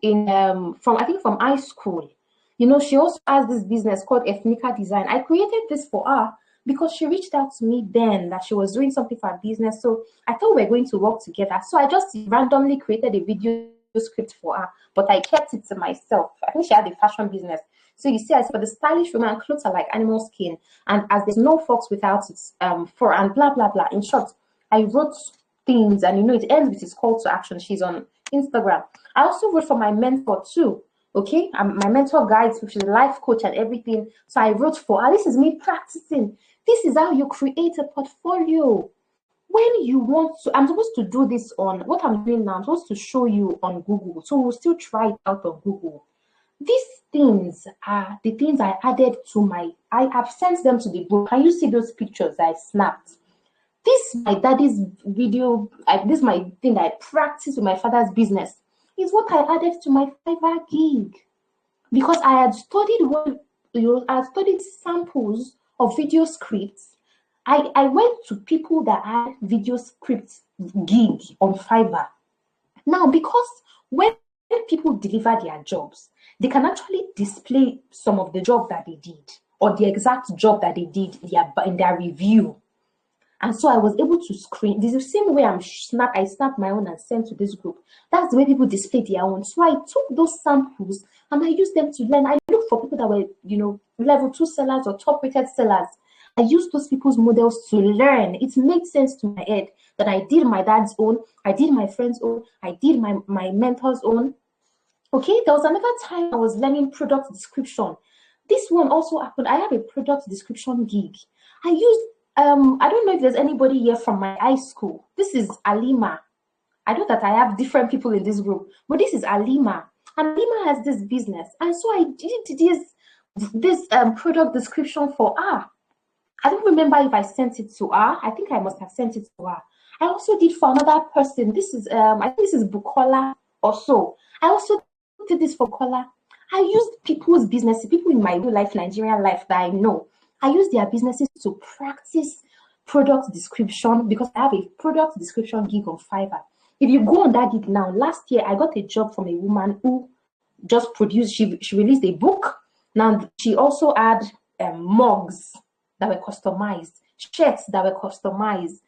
from high school. She also has this business called Adenike Design. I created this for her because she reached out to me then that she was doing something for her business. So I thought we were going to work together. So I just randomly created a video script for her, but I kept it to myself. I think she had a fashion business. So you see, I said, for the stylish woman, clothes are like animal skin. And as there's no fox without it, for and blah, blah, blah. In short, I wrote things, and it ends with his call to action. She's on Instagram. I also wrote for my mentor too. Okay, my mentor guides, which is a life coach and everything. So I wrote for her. This is me practicing. This is how you create a portfolio. When you want to, I'm supposed to do this on what I'm doing now. I'm supposed to show you on Google. So we'll still try it out on Google. These things are the things I added to I have sent them to the group. Can you see those pictures I snapped? This my daddy's video, this my thing that I practiced with my father's business is what I added to my Fiverr gig. Because I had studied samples of video scripts. I went to people that had video script gig on Fiverr. Now, because when people deliver their jobs, they can actually display some of the job that they did or the exact job that they did in their review. And so I was able to screen. This is the same way I snapped my own and sent to this group. That's the way people display their own. So I took those samples and I used them to learn. I looked for people that were, level 2 sellers or top rated sellers. I used those people's models to learn. It made sense to my head that I did my dad's own, I did my friend's own, I did my mentor's own. Okay, there was another time I was learning product description. This one also happened. I have a product description gig. I used, I don't know if there's anybody here from my high school. This is Alima. I know that I have different people in this group, but this is Alima. And Alima has this business. And so I did this product description for her. I don't remember if I sent it to her. I think I must have sent it to her. I also did for another person. This is, I think this is Bukola or so. I also did this for Bukola. I used people's businesses, people in my real life, Nigerian life that I know. I use their businesses to practice product description because I have a product description gig on Fiverr. If you go on that gig now, last year I got a job from a woman who just produced, she released a book. Now she also had mugs that were customized, shirts that were customized,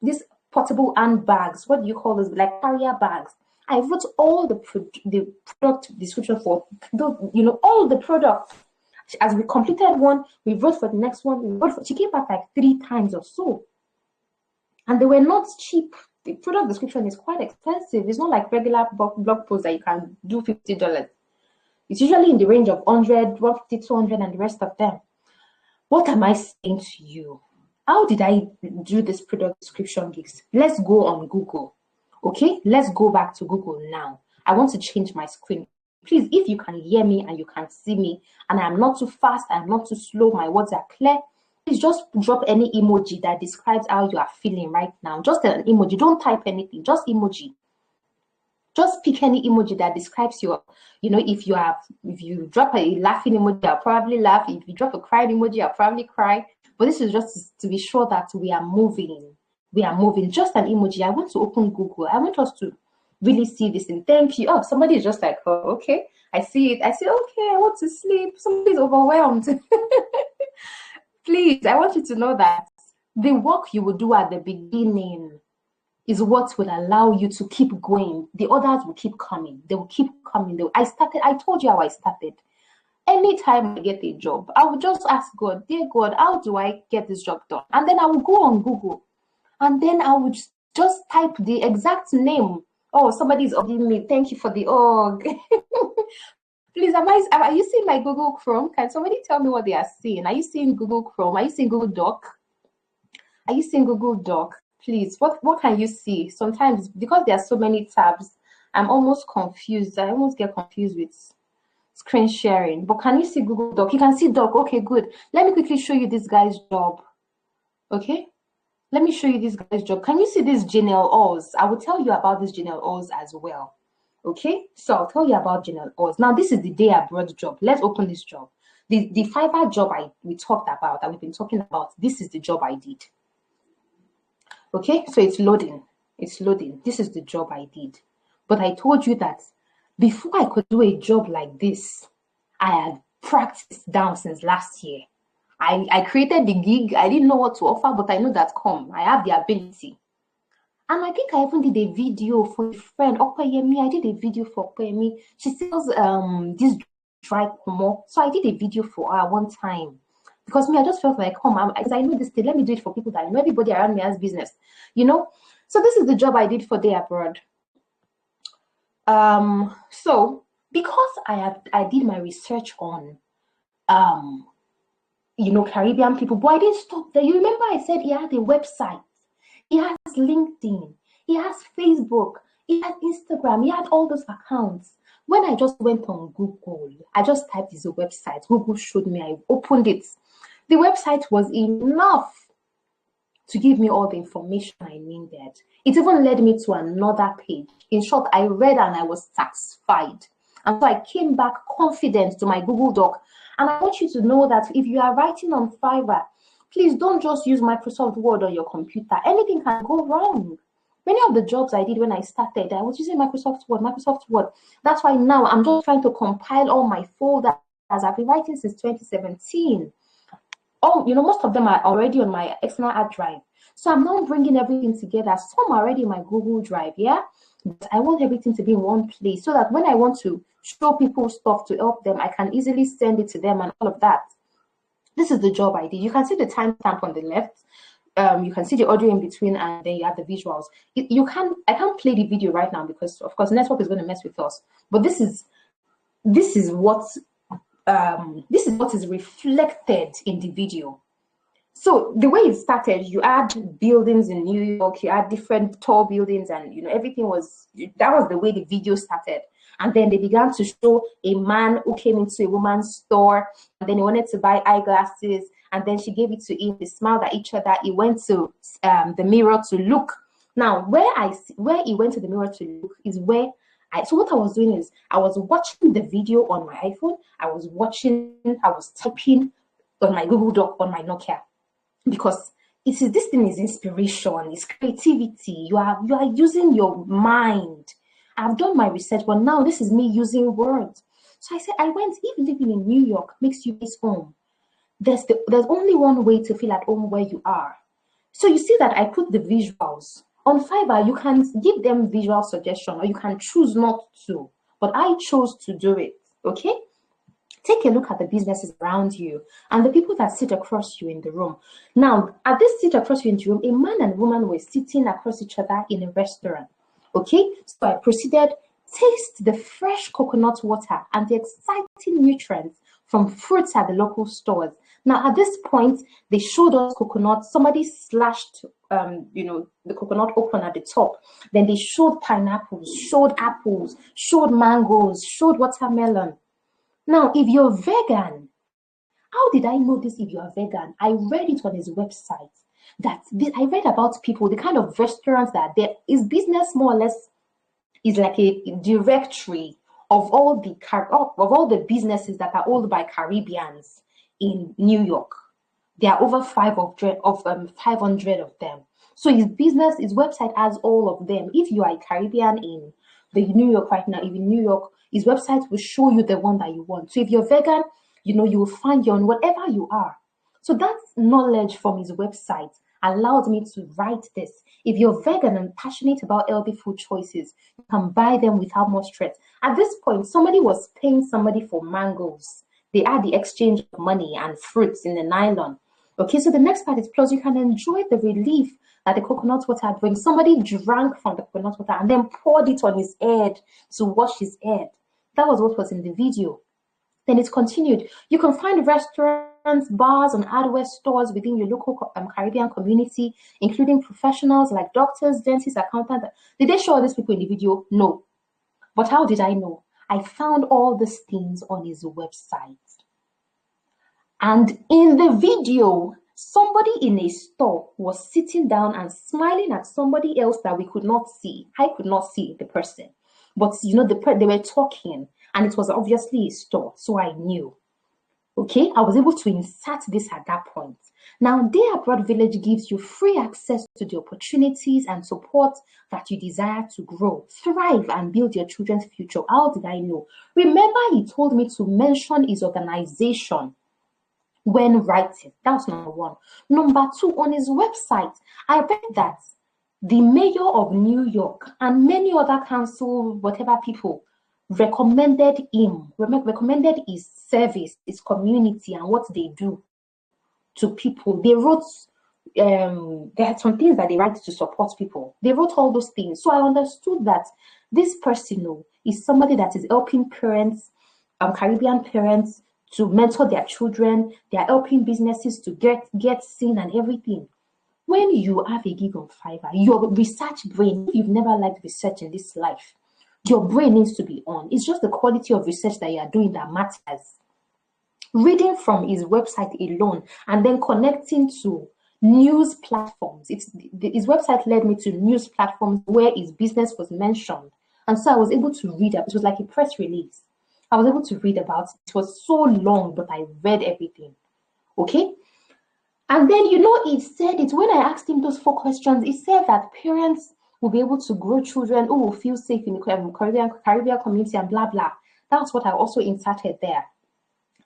these portable handbags, what do you call those, like carrier bags. I wrote all the product description for, all the products. As we completed one, we wrote for the next one. She came back like 3 times or so. And they were not cheap. the product description is quite expensive. It's not like regular blog post that you can do $50. It's usually in the range of 100, 150, 200, and the rest of them. What am I saying to you? How did I do this product description gigs? Let's go on Google. Okay, let's go back to Google now. I want to change my screen. Please, if you can hear me and you can see me, and I'm not too fast, I'm not too slow, my words are clear, please just drop any emoji that describes how you are feeling right now. Just an emoji. Don't type anything. Just emoji. Just pick any emoji that describes your, if you drop a laughing emoji, I'll probably laugh. If you drop a crying emoji, I'll probably cry. But this is just to be sure that we are moving. We are moving. Just an emoji. I want to open Google. I want us to really see this thing. Thank you. Oh, somebody is just like, oh, okay. I see it. I say, okay, I want to sleep. Somebody's overwhelmed. Please, I want you to know that the work you will do at the beginning is what will allow you to keep going. The others will keep coming. They will keep coming. I told you how I started. Anytime I get a job, I will just ask God, dear God, how do I get this job done? And then I will go on Google. And then I would just type the exact name. Oh, somebody's ordering me. Thank you for the org. Please, are you seeing my Google Chrome? Can somebody tell me what they are seeing? Are you seeing Google Chrome? Are you seeing Google Doc? Are you seeing Google Doc? Please, what can you see? Sometimes, because there are so many tabs, I'm almost confused. I almost get confused with screen sharing. But can you see Google Doc? You can see Doc. Okay, good. Let me quickly show you this guy's job. Okay? Let me show you this guy's job. Can you see this Janelle Oz? I will tell you about this Janelle Oz as well. Okay? So I'll tell you about Janelle Oz. Now, this is the day abroad job. Let's open this job. The Fiverr job we talked about, that we've been talking about, this is the job I did. Okay, so it's loading. It's loading. This is the job I did. But I told you that before I could do a job like this, I had practiced down since last year. I created the gig. I didn't know what to offer, but I know that I have the ability. And I think I even did a video for a friend, Opeyemi. I did a video for Opeyemi. She sells this dry pomo. So I did a video for her one time. Because I just felt like, because I know this thing, let me do it for people that I know. Everybody around me has business, So this is the job I did for Day Abroad. So because I did my research on, Caribbean people, but I didn't stop there. You remember I said he had a website, he has LinkedIn, he has Facebook, he has Instagram, he had all those accounts. When I just went on Google, I just typed his website. Google showed me. I opened it. The website was enough to give me all the information I needed. It even led me to another page. In short, I read and I was satisfied. And so I came back confident to my Google Doc. And I want you to know that if you are writing on Fiverr, please don't just use Microsoft Word on your computer. Anything can go wrong. Many of the jobs I did when I started, I was using Microsoft Word. That's why now I'm just trying to compile all my folders. I've been writing since 2017. Most of them are already on my external hard drive. So I'm not bringing everything together. Some are already in my Google Drive, yeah? But I want everything to be in one place so that when I want to show people stuff to help them, I can easily send it to them and all of that. This is the job I did. You can see the timestamp on the left. You can see the audio in between, and then you have the visuals. I can't play the video right now because, of course, network is going to mess with us. But this is what is reflected in the video. So the way it started, you had buildings in New York, you had different tall buildings, and everything that was the way the video started. And then they began to show a man who came into a woman's store, and then he wanted to buy eyeglasses, and then she gave it to him. They smiled at each other. He went to the mirror to look. Now, where he went to the mirror to look is where so what I was doing is I was watching the video on my iPhone. I was typing on my Google Doc on my Nokia, because this thing is inspiration, it's creativity. You are using your mind. I've done my research, but now this is me using words. So I said, if living in New York makes you miss home, there's only one way to feel at home where you are. So you see that I put the visuals. On Fiverr, you can give them visual suggestion or you can choose not to, but I chose to do it, okay? Take a look at the businesses around you and the people that sit across you in the room. Now, at this sit across you in the room, a man and woman were sitting across each other in a restaurant. Okay, so I proceeded, taste the fresh coconut water and the exciting nutrients from fruits at the local stores. Now, at this point, they showed us coconut. Somebody slashed, the coconut open at the top. Then they showed pineapples, showed apples, showed mangoes, showed watermelon. Now, if you're vegan, how did I know this if you're vegan? I read it on his website. I read about people, the kind of restaurants that there is business more or less is like a directory of all the businesses that are owned by Caribbeans in New York. There are over 500 of them. So his website has all of them. If you are a Caribbean in the New York right now, even New York, his website will show you the one that you want. So if you're vegan, you will find your own, whatever you are. So that knowledge from his website allowed me to write this. If you're vegan and passionate about healthy food choices, you can buy them without much stress. At this point, somebody was paying somebody for mangoes. They had the exchange of money and fruits in the nylon. Okay, so the next part is plus you can enjoy the relief that the coconut water brings. Somebody drank from the coconut water and then poured it on his head to wash his head. That was what was in the video. Then it continued. You can find restaurants, bars, and hardware stores within your local Caribbean community, including professionals like doctors, dentists, accountants. Did they show all these people in the video? No. But how did I know? I found all these things on his website. And in the video, somebody in a store was sitting down and smiling at somebody else that we could not see. I could not see the person. But, they were talking. And it was obviously a store, so I knew. Okay, I was able to insert this at that point. Now, Day Abroad Village gives you free access to the opportunities and support that you desire to grow, thrive, and build your children's future. How did I know? Remember, he told me to mention his organization when writing. That's number one. Number two, on his website, I read that the mayor of New York and many other council, whatever people, recommended his service, his community, and what they do to people. They wrote, there are some things that they write to support people. They wrote all those things. So I understood that this person is somebody that is helping parents, Caribbean parents, to mentor their children. They are helping businesses to get seen and everything. When you have a gig on Fiverr, your research brain, if you've never liked research in this life, your brain needs to be on. It's just the quality of research that you are doing that matters. Reading from his website alone and then connecting to news platforms. His website led me to news platforms where his business was mentioned. And so I was able to read it. It was like a press release. I was able to read about it. It was so long, but I read everything. Okay? And then, he said it. When I asked him those 4 questions, he said that parents will be able to grow children who will feel safe in the Caribbean community and blah, blah. That's what I also inserted there.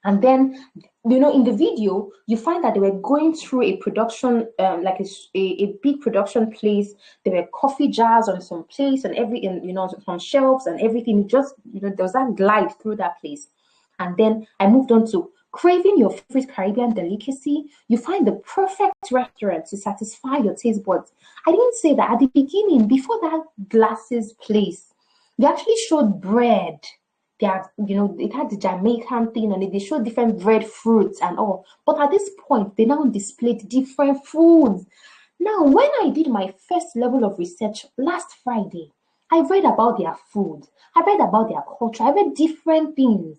And then, in the video, you find that they were going through a production, like a big production place. There were coffee jars on some place and some shelves and everything. Just, there was that glide through that place. And then I moved on to craving your favorite Caribbean delicacy. You find the perfect restaurant to satisfy your taste buds. I didn't say that at the beginning, before that glasses place, they actually showed bread. They had, it had the Jamaican thing and they showed different bread fruits and all. But at this point, they now displayed different foods. Now, when I did my first level of research last Friday, I read about their food. I read about their culture. I read different things.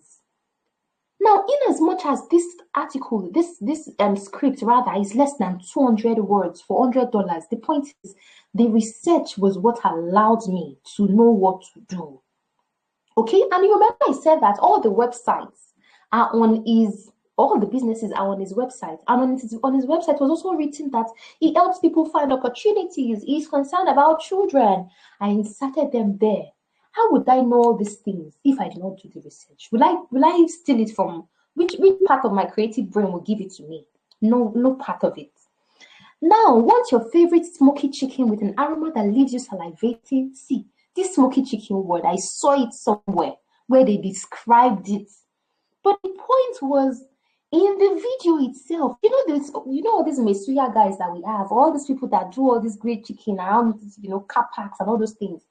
Now, in as much as this article, this script rather, is less than 200 words for $100, the point is the research was what allowed me to know what to do. Okay, and you remember I said that all the websites are on all the businesses are on his website. And on his website was also written that he helps people find opportunities. He's concerned about children. I inserted them there. How would I know all these things if I did not do the research? Will I steal it from which part of my creative brain will give it to me? No part of it. Now, what's your favorite smoky chicken with an aroma that leaves you salivating? See, this smoky chicken word, I saw it somewhere where they described it. But the point was in the video itself. All these Mesuya guys that we have, all these people that do all this great chicken around, car parks and all those things.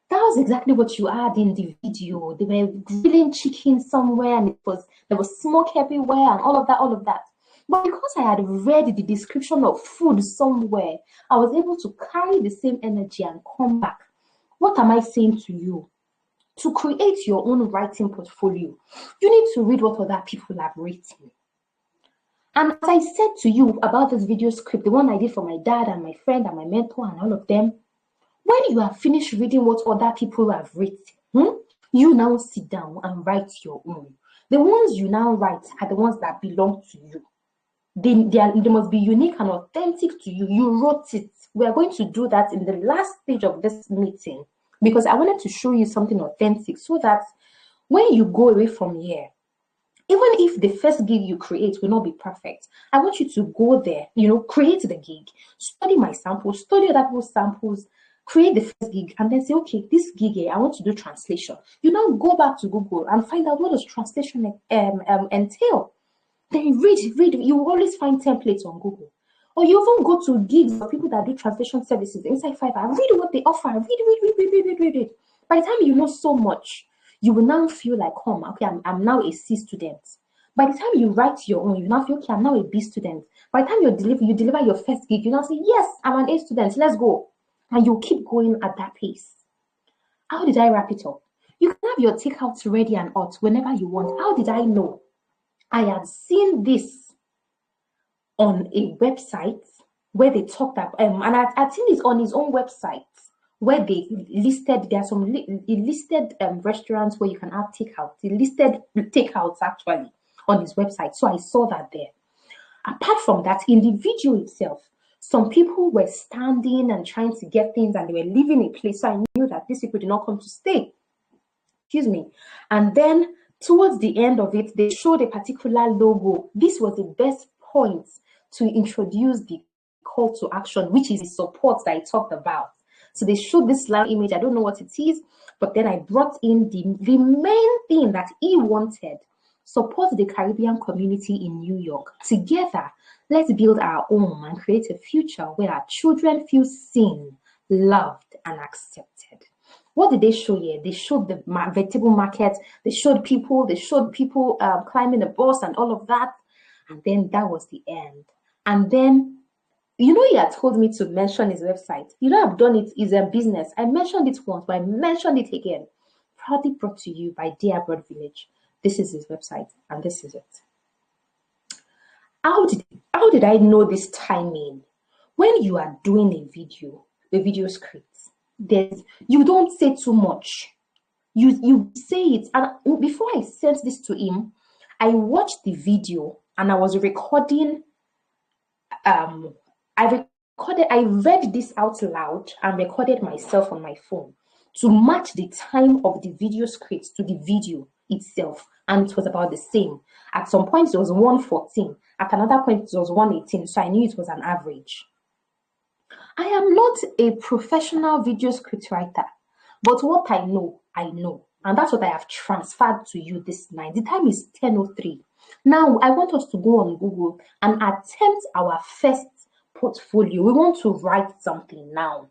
That was exactly what you had in the video. They were grilling chicken somewhere, and there was smoke everywhere, and all of that. But because I had read the description of food somewhere, I was able to carry the same energy and come back. What am I saying to you? To create your own writing portfolio, you need to read what other people have written. And as I said to you about this video script, the one I did for my dad and my friend and my mentor and all of them, when you have finished reading what other people have written, you now sit down and write your own. The ones you now write are the ones that belong to you. They must be unique and authentic to you. You wrote it. We are going to do that in the last stage of this meeting because I wanted to show you something authentic so that when you go away from here, even if the first gig you create will not be perfect, I want you to go there, create the gig, study my samples, study other people's samples, create the first gig, and then say, okay, this gig here, I want to do translation. You now go back to Google and find out what does translation entail. Then read. You will always find templates on Google. Or you even go to gigs of people that do translation services inside Fiverr. Read what they offer. Read. By the time you know so much, you will now feel like, okay, I'm now a C student. By the time you write your own, you now feel, okay, I'm now a B student. By the time you deliver your first gig, you now say, yes, I'm an A student. Let's go. And you keep going at that pace. How did I wrap it up? You can have your takeouts ready and hot whenever you want. How did I know? I had seen this on a website where they talked about, and I'd seen this on his own website where they listed, there are some listed restaurants where you can have takeouts. He listed takeouts actually on his website. So I saw that there. Apart from that, in the video itself, some people were standing and trying to get things and they were leaving a place. So I knew that these people did not come to stay. Excuse me. And then towards the end of it, they showed a particular logo. This was the best point to introduce the call to action, which is the support that I talked about. So they showed this live image. I don't know what it is, but then I brought in the main thing that he wanted. Support the Caribbean community in New York. Together, let's build our home and create a future where our children feel seen, loved, and accepted. What did they show here? They showed the vegetable market. They showed people climbing a bus and all of that. And then that was the end. And then, he had told me to mention his website. I've done it. It's a business. I mentioned it once, but I mentioned it again. Proudly brought to you by Dear Broad Village. This is his website, and this is it. How did I know this timing? When you are doing a video script, you don't say too much. You say it. And before I sent this to him, I watched the video and I was recording. I read this out loud and recorded myself on my phone to match the time of the video script to the video itself, and it was about the same. At some point it was 1:14, at another point it was 1:18, so I knew it was an average. I am not a professional video script writer, but what I know, and that's what I have transferred to you this night. The time is 10:03. Now I want us to go on Google and attempt our first portfolio. We want to write something now.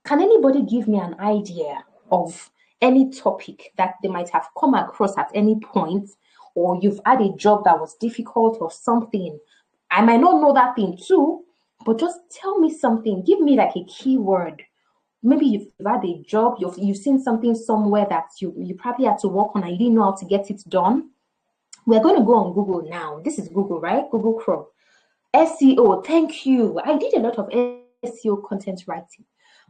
Can anybody give me an idea of any topic that they might have come across at any point, or you've had a job that was difficult or something? I might not know that thing too, but just tell me something. Give me like a keyword. Maybe you've had a job, you've seen something somewhere that you probably had to work on and you didn't know how to get it done. We're going to go on Google now. This is Google, right? Google Chrome. SEO, thank you. I did a lot of SEO content writing.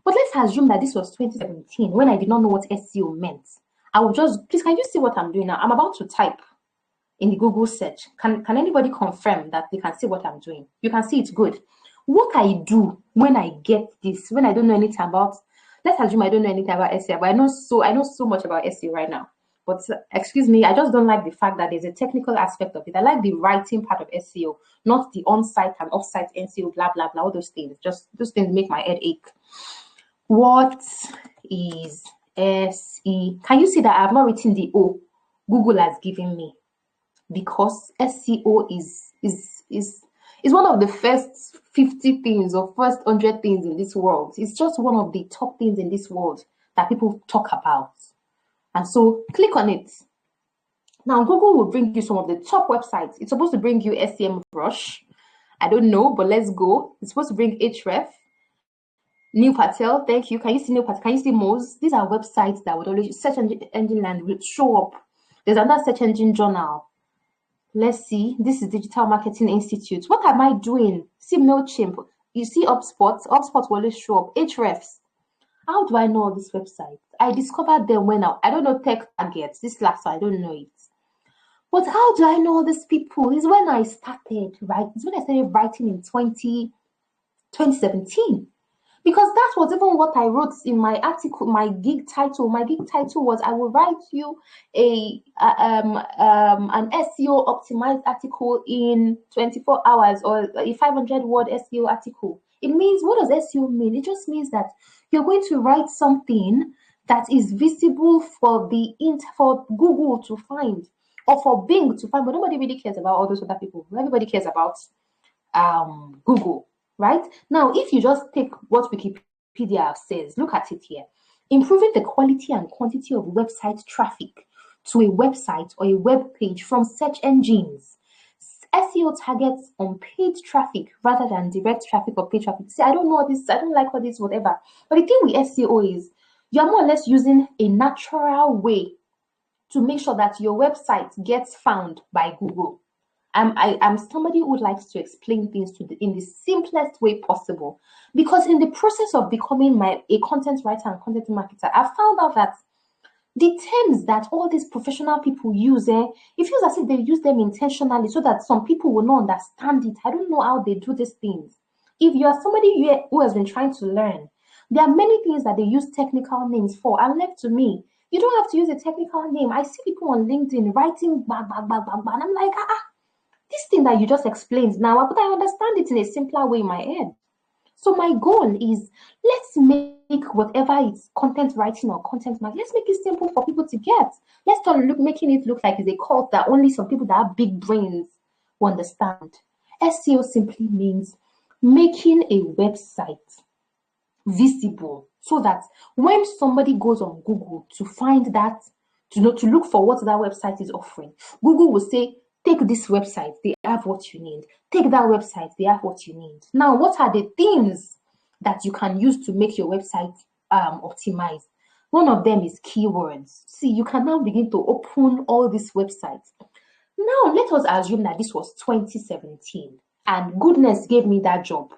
But let's assume that this was 2017 when I did not know what SEO meant. I will just, please, can you see what I'm doing now? I'm about to type in the Google search. Can anybody confirm that they can see what I'm doing? You can see it's good. What I do when I get this, when I don't know anything about, let's assume I don't know anything about SEO, but I know so much about SEO right now. But excuse me, I just don't like the fact that there's a technical aspect of it. I like the writing part of SEO, not the on-site and off-site SEO, blah, blah, blah, all those things. Just those things make my head ache. What is SE? Can you see that I have not written the O Google has given me? because SEO is one of the first 50 things or first 100 things in this world. It's just one of the top things in this world that people talk about. And so click on it. Now, Google will bring you some of the top websites. It's supposed to bring you SEMrush. I don't know, but let's go. It's supposed to bring Href. Neil Patel, thank you. Can you see Neil Patel? Can you see Moz? These are websites that would always, search engine land will show up. There's another search engine journal. Let's see. This is Digital Marketing Institute. What am I doing? See MailChimp. You see HubSpot. HubSpot will always show up. Hrefs. How do I know all these websites? I discovered them when I don't know Tech Targets. This last one, I don't know it. But how do I know all these people? It's when I started, right? It's when I started writing in 2017. Because that was even what I wrote in my article, my gig title. My gig title was, I will write you an SEO optimized article in 24 hours or a 500-word SEO article. It means, what does SEO mean? It just means that you're going to write something that is visible for Google to find or for Bing to find, but nobody really cares about all those other people. Everybody cares about Google. Right? Now, if you just take what Wikipedia says, look at it here. Improving the quality and quantity of website traffic to a website or a web page from search engines. SEO targets on paid traffic rather than direct traffic or paid traffic. See, I don't know this, I don't like all this, whatever. But the thing with SEO is you're more or less using a natural way to make sure that your website gets found by Google. I'm somebody who likes to explain things in the simplest way possible, because in the process of becoming a content writer and content marketer, I found out that the terms that all these professional people use, it feels as if they use them intentionally so that some people will not understand it. I don't know how they do these things. If you are somebody who has been trying to learn, there are many things that they use technical names for, and left to me, you don't have to use a technical name. I see people on LinkedIn writing bang, bang, bang, bang, bang, and I'm like, this thing that you just explained now, but I understand it in a simpler way in my head. So my goal is, let's make whatever it's content writing or content marketing, let's make it simple for people to get. Let's start making it look like it's a cult that only some people that have big brains will understand. SEO simply means making a website visible so that when somebody goes on Google to find that, to look for what that website is offering, Google will say, take this website, they have what you need. Take that website, they have what you need. Now, what are the things that you can use to make your website optimized? One of them is keywords. See, you can now begin to open all these websites. Now, let us assume that this was 2017 and goodness gave me that job.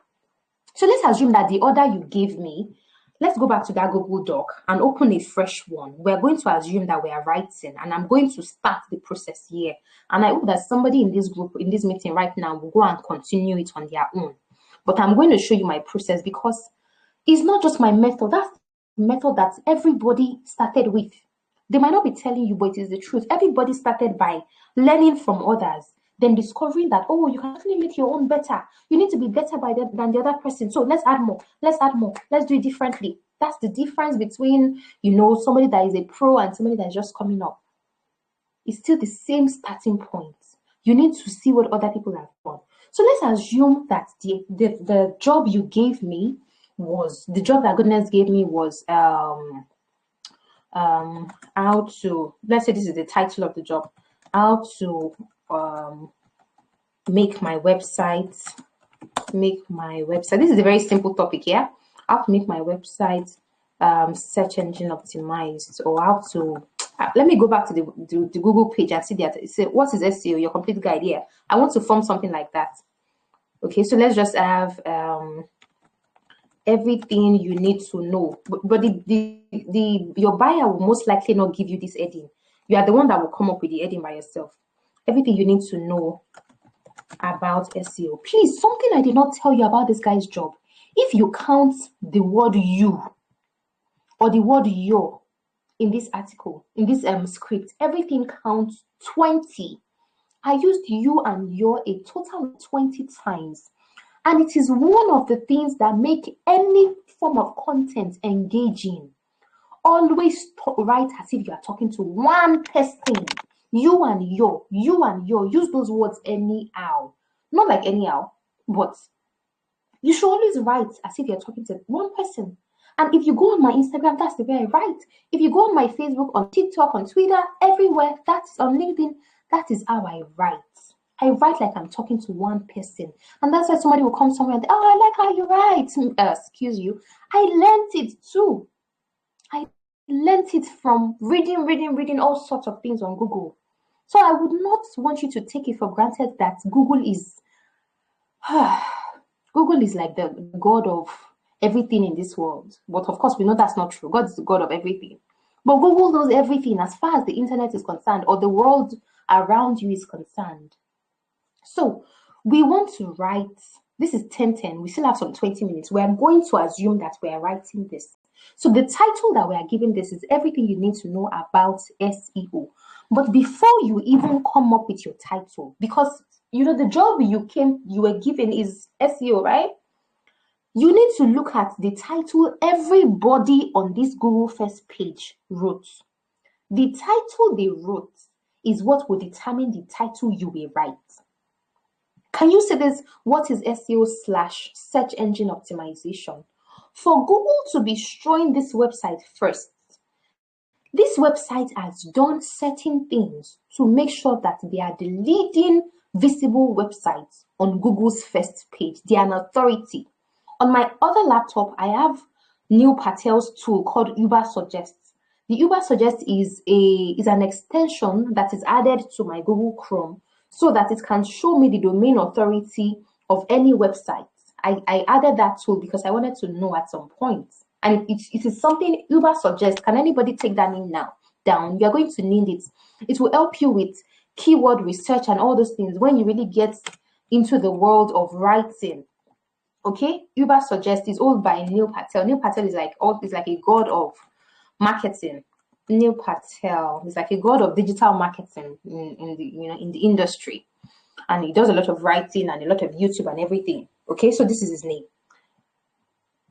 So let's assume that the order you gave me, let's go back to that Google Doc and open a fresh one. We're going to assume that we are writing, and I'm going to start the process here. And I hope that somebody in this group, in this meeting right now, will go and continue it on their own. But I'm going to show you my process because it's not just my method. That's the method that everybody started with. They might not be telling you, but it is the truth. Everybody started by learning from others, then discovering that, oh, you can actually make your own better. You need to be better than the other person. So let's add more. Let's add more. Let's do it differently. That's the difference between, somebody that is a pro and somebody that is just coming up. It's still the same starting point. You need to see what other people have done. So let's assume that the job you gave me was, the job that goodness gave me was how to, let's say this is the title of the job, how to make my website. This is a very simple topic here. How to make my website search engine optimized, or how to let me go back to the Google page and see that it says, what is SEO, your complete guide here. I want to form something like that. Okay, so let's just have everything you need to know, but your buyer will most likely not give you this heading. You are the one that will come up with the heading by yourself. Everything you need to know about SEO. Please, something I did not tell you about this guy's job. If you count the word you or the word your in this article, in this script, everything counts 20. I used you and your a total of 20 times. And it is one of the things that make any form of content engaging. Always write as if you are talking to one person. You and your, use those words anyhow. Not like anyhow, but you should always write as if you're talking to one person. And if you go on my Instagram, that's the way I write. If you go on my Facebook, on TikTok, on Twitter, everywhere, that's on LinkedIn, that is how I write. I write like I'm talking to one person. And that's why somebody will come somewhere and, oh, I like how you write. Excuse you. I learned it too. I learned it from reading all sorts of things on Google. So I would not want you to take it for granted that Google is Google is like the god of everything in this world. But of course, we know that's not true. God is the god of everything. But Google knows everything as far as the internet is concerned, or the world around you is concerned. So we want to write. This is 10:10. We still have some 20 minutes. We are going to assume that we are writing this. So the title that we are giving this is everything you need to know about SEO. But before you even come up with your title, because you know the job you were given is SEO, right? You need to look at the title everybody on this Google first page wrote. The title they wrote is what will determine the title you will write. Can you see this? What is SEO / search engine optimization? For Google to be showing this website first, this website has done certain things to make sure that they are the leading visible websites on Google's first page. They are an authority. On my other laptop, I have Neil Patel's tool called Uber Suggests. The Uber Suggest is an extension that is added to my Google Chrome so that it can show me the domain authority of any website. I added that tool because I wanted to know at some point. And it is something Uber Suggests. Can anybody take that name now down? You're going to need it. It will help you with keyword research and all those things when you really get into the world of writing. Okay, Uber Suggests is owned by Neil Patel. Neil Patel is like a god of marketing. Neil Patel is like a god of digital marketing in the industry, and he does a lot of writing and a lot of YouTube and everything. Okay, so this is his name.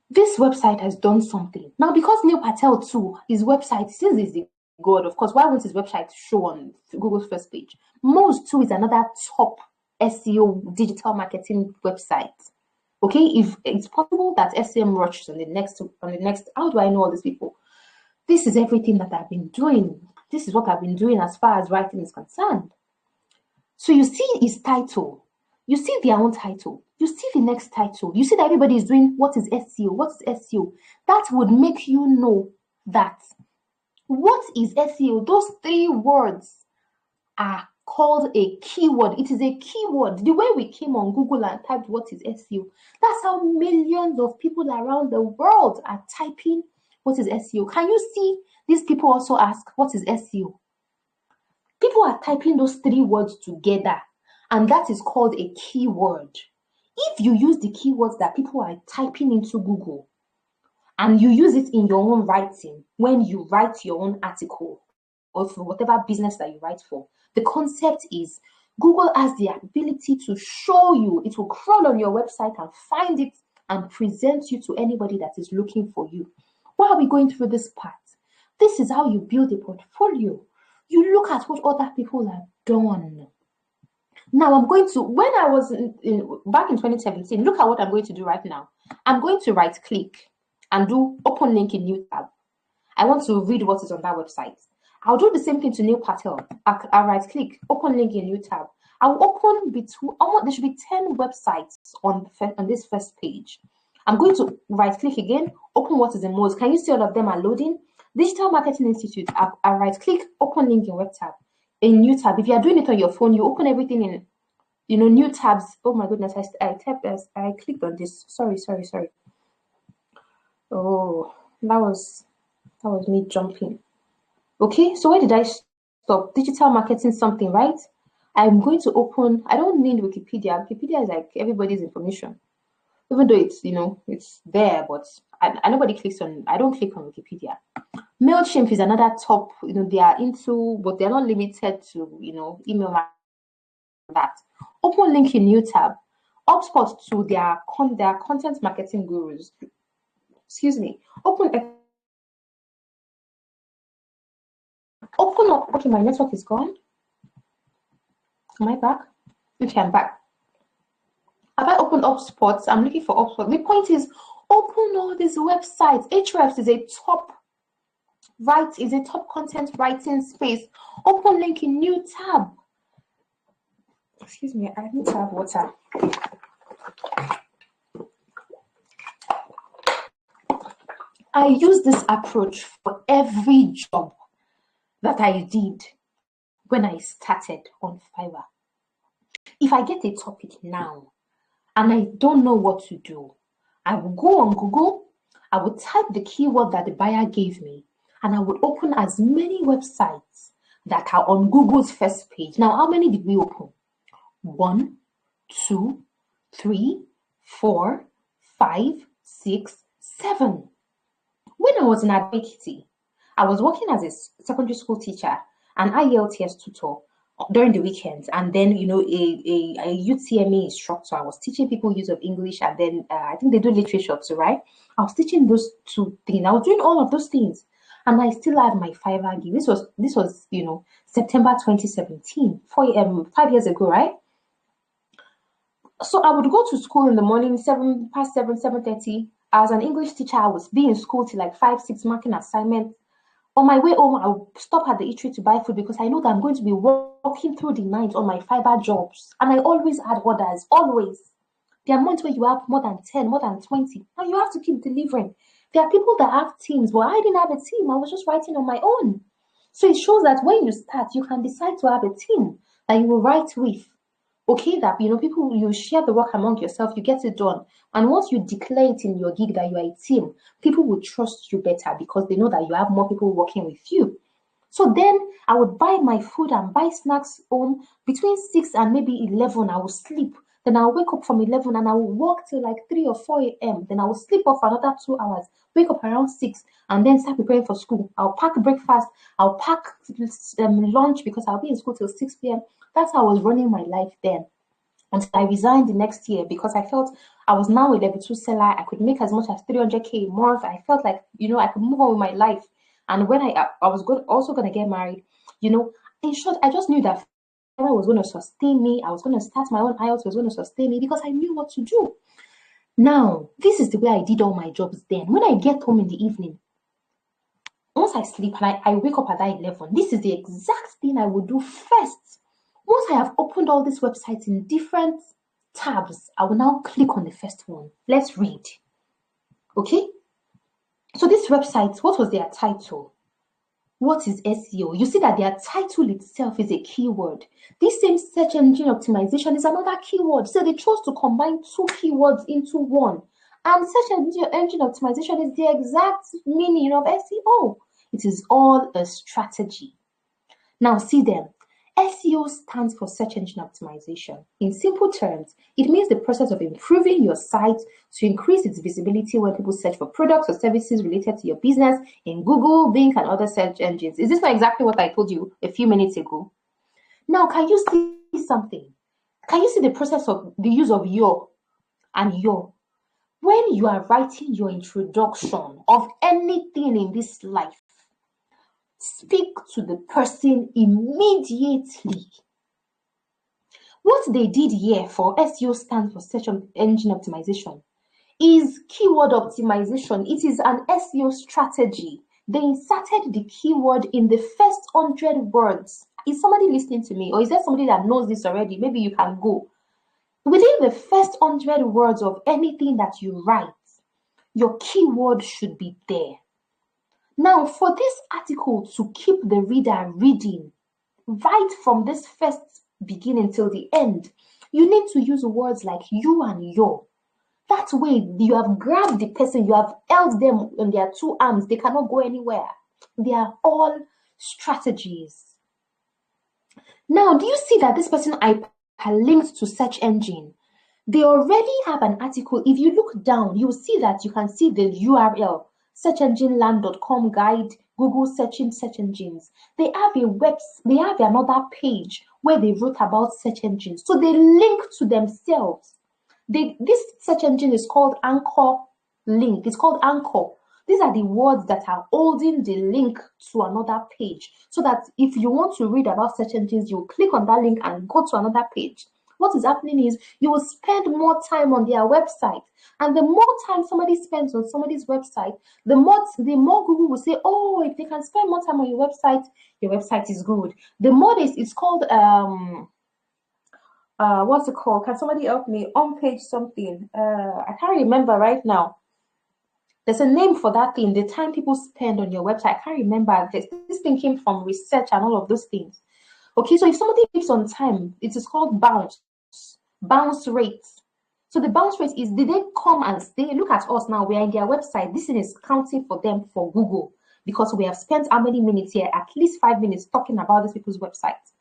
This website has done something now because Neil Patel too. His website, since he's the god, of course, why won't his website show on Google's first page? Moz too is another top SEO digital marketing website. Okay, if it's possible that SEM rushes on the next, how do I know all these people? This is everything that I've been doing. This is what I've been doing as far as writing is concerned. So you see his title, you see their own title, you see the next title, you see that everybody is doing what is SEO, what is SEO. That would make you know that what is SEO, those 3 words are called a keyword. It is a keyword. The way we came on Google and typed what is SEO, that's how millions of people around the world are typing what is SEO. Can you see these people also ask what is SEO? People are typing those 3 words together, and that is called a keyword. If you use the keywords that people are typing into Google and you use it in your own writing, when you write your own article or for whatever business that you write for, the concept is Google has the ability to show you. It will crawl on your website and find it and present you to anybody that is looking for you. Why are we going through this part? This is how you build a portfolio. You look at what other people have done. Now I'm going to, when I was back in 2017, look at what I'm going to do right now. I'm going to right click and do open link in new tab. I want to read what is on that website. I'll do the same thing to Neil Patel. I'll right click, open link in new tab. I'll open between, there should be 10 websites on this first page. I'm going to right click again, open what is in Moz. Can you see all of them are loading? Digital Marketing Institute. I right click, open link in web tab, in new tab. If you are doing it on your phone, you open everything in new tabs. Oh my goodness, I clicked on this. Sorry. Oh, that was me jumping. Okay, so where did I stop? Digital marketing something, right? I'm going to open, I don't need Wikipedia. Wikipedia is like everybody's information. Even though it's there, but nobody clicks on, I don't click on Wikipedia. MailChimp is another top, they are into, but they're not limited to, email that. Open link in new tab. HubSpot to their content marketing gurus. Excuse me. Open up. Okay, my network is gone. Am I back? Okay, I'm back. Have I opened HubSpot? I'm looking for HubSpot. The point is, open all these websites. Ahrefs is a top content writing space. Open link in new tab. Excuse me, I need to have water. I use this approach for every job that I did when I started on Fiverr. If I get a topic now and I don't know what to do, I will go on Google, I will type the keyword that the buyer gave me, and I will open as many websites that are on Google's first page. Now, how many did we open? 1, 2, 3, 4, 5, 6, 7. When I was in Adenike, I was working as a secondary school teacher, an IELTS tutor during the weekends, and then a UTME instructor. I was teaching people use of English, and then I think they do literature too, right? I was teaching those two things. I was doing all of those things, and I still had my Fiverr gig. This was September 2017, 5 years ago, right? So I would go to school in the morning, 7:30. As an English teacher, I would be in school till like 5, 6, marking assignments. On my way home, I would stop at the eatery to buy food because I know that I'm going to be walking through the night on my Fiverr jobs. And I always had orders, always. There are months where you have more than 10, more than 20, and you have to keep delivering. There are people that have teams, but I didn't have a team. I was just writing on my own. So it shows that when you start, you can decide to have a team that you will write with. Okay, that people, you share the work among yourself, you get it done. And once you declare it in your gig that you are a team, people will trust you better because they know that you have more people working with you. So then I would buy my food and buy snacks home between 6 and maybe 11. I will sleep. Then I'll wake up from 11 and I will work till like 3 or 4 a.m. Then I will sleep off another 2 hours, wake up around 6, and then start preparing for school. I'll pack breakfast. I'll pack lunch because I'll be in school till 6 p.m. That's how I was running my life then. Until I resigned the next year because I felt I was now a level 2 seller. I could make as much as 300K a month. I felt like, I could move on with my life. And when I was also going to get married, in short, I just knew that Fiverr was going to sustain me. I was going to start my own IELTS, was going to sustain me because I knew what to do. Now, this is the way I did all my jobs then. When I get home in the evening, once I sleep and I wake up at that 11, this is the exact thing I would do first. Once I have opened all these websites in different tabs, I will now click on the first one. Let's read. Okay? So these websites, what was their title? What is SEO? You see that their title itself is a keyword. This same search engine optimization is another keyword. So they chose to combine two keywords into one. And search engine optimization is the exact meaning of SEO. It is all a strategy. Now see them. SEO stands for search engine optimization. In simple terms, it means the process of improving your site to increase its visibility when people search for products or services related to your business in Google, Bing, and other search engines. Is this not exactly what I told you a few minutes ago? Now, can you see something? Can you see the process of the use of your and your? When you are writing your introduction of anything in this life, speak to the person immediately. What they did here for SEO stands for search engine optimization is keyword optimization. It is an SEO strategy. They inserted the keyword in the first 100 words. Is somebody listening to me, or is there somebody that knows this already? Maybe you can go. Within the first 100 words of anything that you write, your keyword should be there. Now, for this article to keep the reader reading right from this first beginning till the end, you need to use words like you and your. That way, you have grabbed the person, you have held them on their two arms. They cannot go anywhere. They are all strategies. Now, do you see that this person I linked to search engine? They already have an article. If you look down, you will see that you can see the URL. searchengineland.com guide, Google searching search engines. They have another page where they wrote about search engines. So they link to themselves. This search engine is called Anchor Link. It's called Anchor. These are the words that are holding the link to another page, so that if you want to read about certain things, you click on that link and go to another page. What is happening is you will spend more time on their website. And the more time somebody spends on somebody's website, the more Google will say, oh, if they can spend more time on your website is good. The more this is called what's it called? Can somebody help me? On page something. I can't remember right now. There's a name for that thing. The time people spend on your website. I can't remember. This thing came from research and all of those things. Okay, so if somebody lives on time, it is called bounce rate. So the bounce rate is, did they come and stay? Look at us now. We are in their website. This is counting for them for Google, because we have spent how many minutes here? At least 5 minutes talking about these people's websites.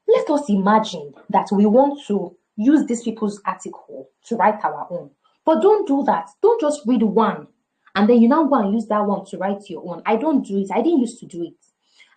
Let us imagine that we want to use these people's article to write our own. But don't do that. Don't just read one and then you now go and use that one to write your own. I don't do it. I didn't used to do it.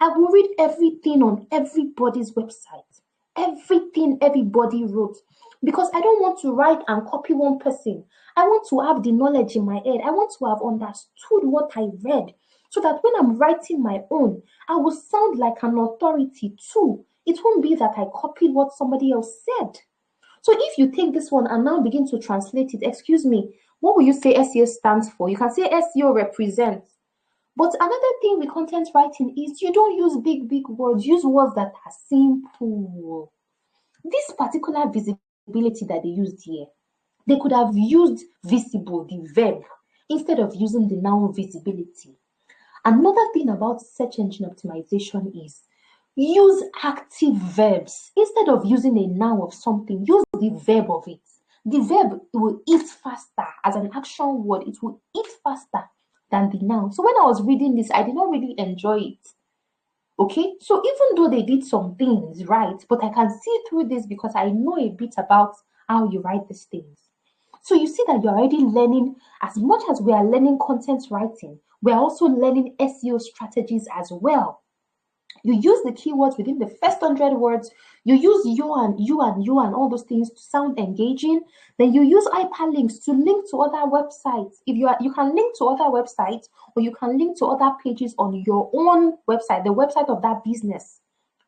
I will read everything on everybody's website. Everything everybody wrote. Because I don't want to write and copy one person. I want to have the knowledge in my head. I want to have understood what I read, so that when I'm writing my own, I will sound like an authority too. It won't be that I copied what somebody else said. So if you take this one and now begin to translate it, excuse me, what will you say SEO stands for? You can say SEO represents. But another thing with content writing is you don't use big words. Use words that are simple. This particular visibility that they used here, they could have used visible, the verb, instead of using the noun visibility. Another thing about search engine optimization is use active verbs. Instead of using a noun of something, use the verb of it. The verb will eat faster as an action word. It will eat faster than the noun. So when I was reading this, I did not really enjoy it. Okay, so even though they did some things right, but I can see through this because I know a bit about how you write these things. So you see that you're already learning. As much as we are learning content writing, we are also learning SEO strategies as well. You use the keywords within the first 100 words. You use you and all those things to sound engaging. Then you use hyperlinks to link to other websites. You can link to other websites, or you can link to other pages on your own website, the website of that business.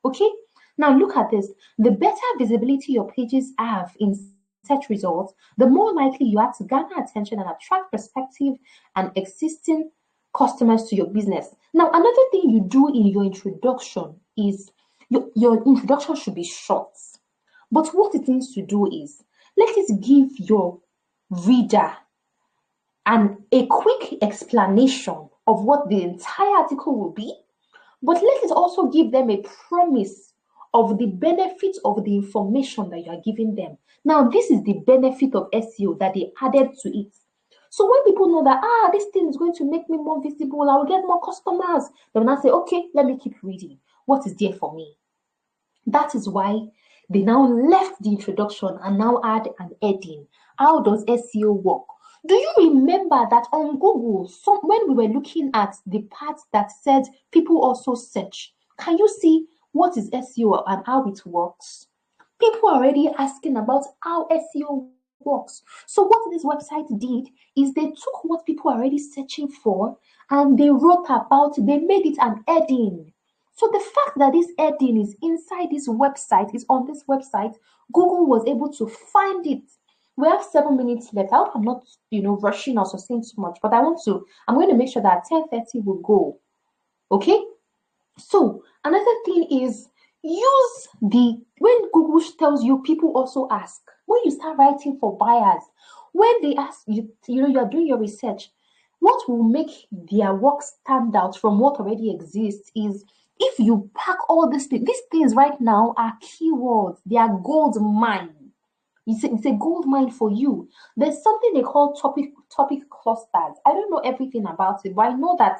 Okay? Now look at this. The better visibility your pages have in search results, the more likely you are to garner attention and attract prospective and existing customers to your business. Now, another thing you do in your introduction is your introduction should be short. But what it needs to do is, let it give your reader a quick explanation of what the entire article will be, but let it also give them a promise of the benefit of the information that you are giving them. Now, this is the benefit of SEO that they added to it. So when people know that, this thing is going to make me more visible, I will get more customers, they will now say, okay, let me keep reading. What is there for me? That is why they now left the introduction and now add an heading. How does SEO work? Do you remember that on Google, when we were looking at the part that said people also search, can you see what is SEO and how it works? People are already asking about how SEO works. So what this website did is they took what people are already searching for and they wrote about, they made it an heading. So the fact that this heading is inside this website, is on this website, Google was able to find it. We have 7 minutes left. I hope I'm not, rushing or saying too much, but I'm going to make sure that 10:30 will go. Okay? So another thing is, when Google tells you, people also ask, when you start writing for buyers, when they ask you, you're doing your research, what will make their work stand out from what already exists is if you pack all these things right now are keywords. They are gold mine. It's a gold mine for you. There's something they call topic clusters. I don't know everything about it, but I know that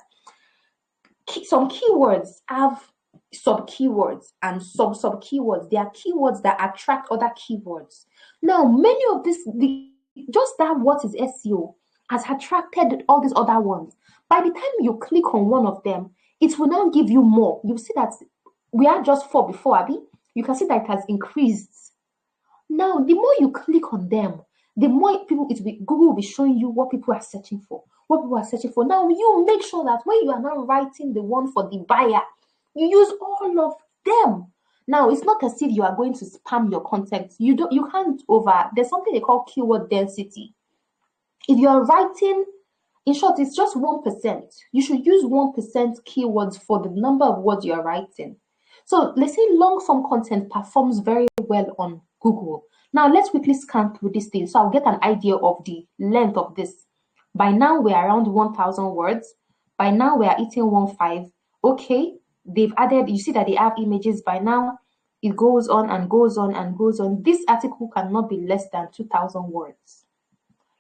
some keywords have sub-keywords and sub-keywords. They are keywords that attract other keywords. Now, many of this, just that what is SEO has attracted all these other ones. By the time you click on one of them, it will now give you more. You see that we had just 4 before, Abby. You can see that it has increased. Now, the more you click on them, the more people Google will be showing you what people are searching for. What people are searching for. Now you make sure that when you are now writing the one for the buyer, you use all of them. Now it's not as if you are going to spam your content. You can't there's something they call keyword density. If you are writing, in short, it's just 1%. You should use 1% keywords for the number of words you are writing. So let's say long form content performs very well on Google. Now let's quickly scan through this thing so I'll get an idea of the length of this. By now we're around 1,000 words. By now we are hitting 1.5. Okay, they've added, you see that they have images. By now it goes on and goes on and goes on. This article cannot be less than 2,000 words.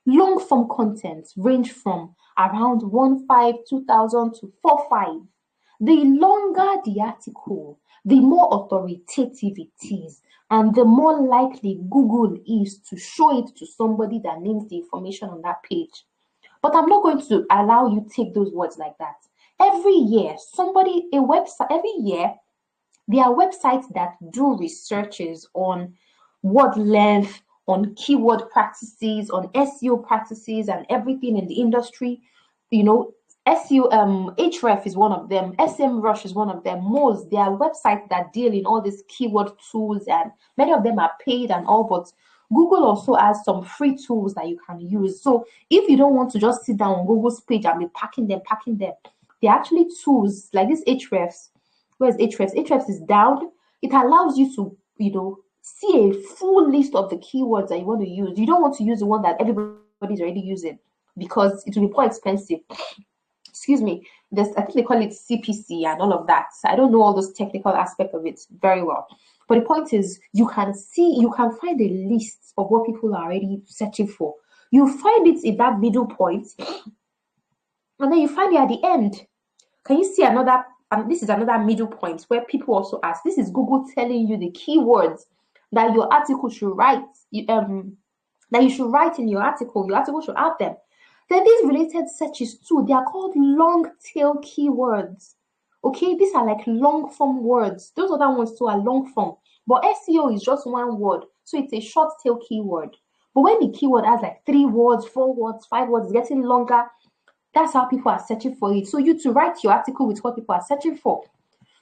Long form content range from around 1.5, 2,000 to 4.5. The longer the article, the more authoritative it is, and the more likely Google is to show it to somebody that needs the information on that page. But I'm not going to allow you take those words like that. Every year, every year, there are websites that do researches on word length, on keyword practices, on SEO practices, and everything in the industry. SEO, Href is one of them, SEMrush is one of them. Most, there are websites that deal in all these keyword tools, and many of them are paid and all, but Google also has some free tools that you can use. So if you don't want to just sit down on Google's page and be packing them, there are actually tools like this Hrefs. Where's Hrefs? Hrefs is down. It allows you to, see a full list of the keywords that you want to use. You don't want to use the one that everybody's already using because it will be quite expensive. Excuse me. I think they call it CPC and all of that. I don't know all those technical aspects of it very well. But the point is, you can find a list of what people are already searching for. You find it in that middle point, and then you find it at the end. Can you see another? This is another middle point where people also ask. This is Google telling you the keywords that your article should write. That you should write in your article. Your article should have them. Then these related searches too, they are called long tail keywords. Okay, these are like long form words. Those other ones too are long form. But SEO is just one word. So it's a short tail keyword. But when the keyword has like 3 words, 4 words, 5 words, it's getting longer, that's how people are searching for it. So you to write your article with what people are searching for.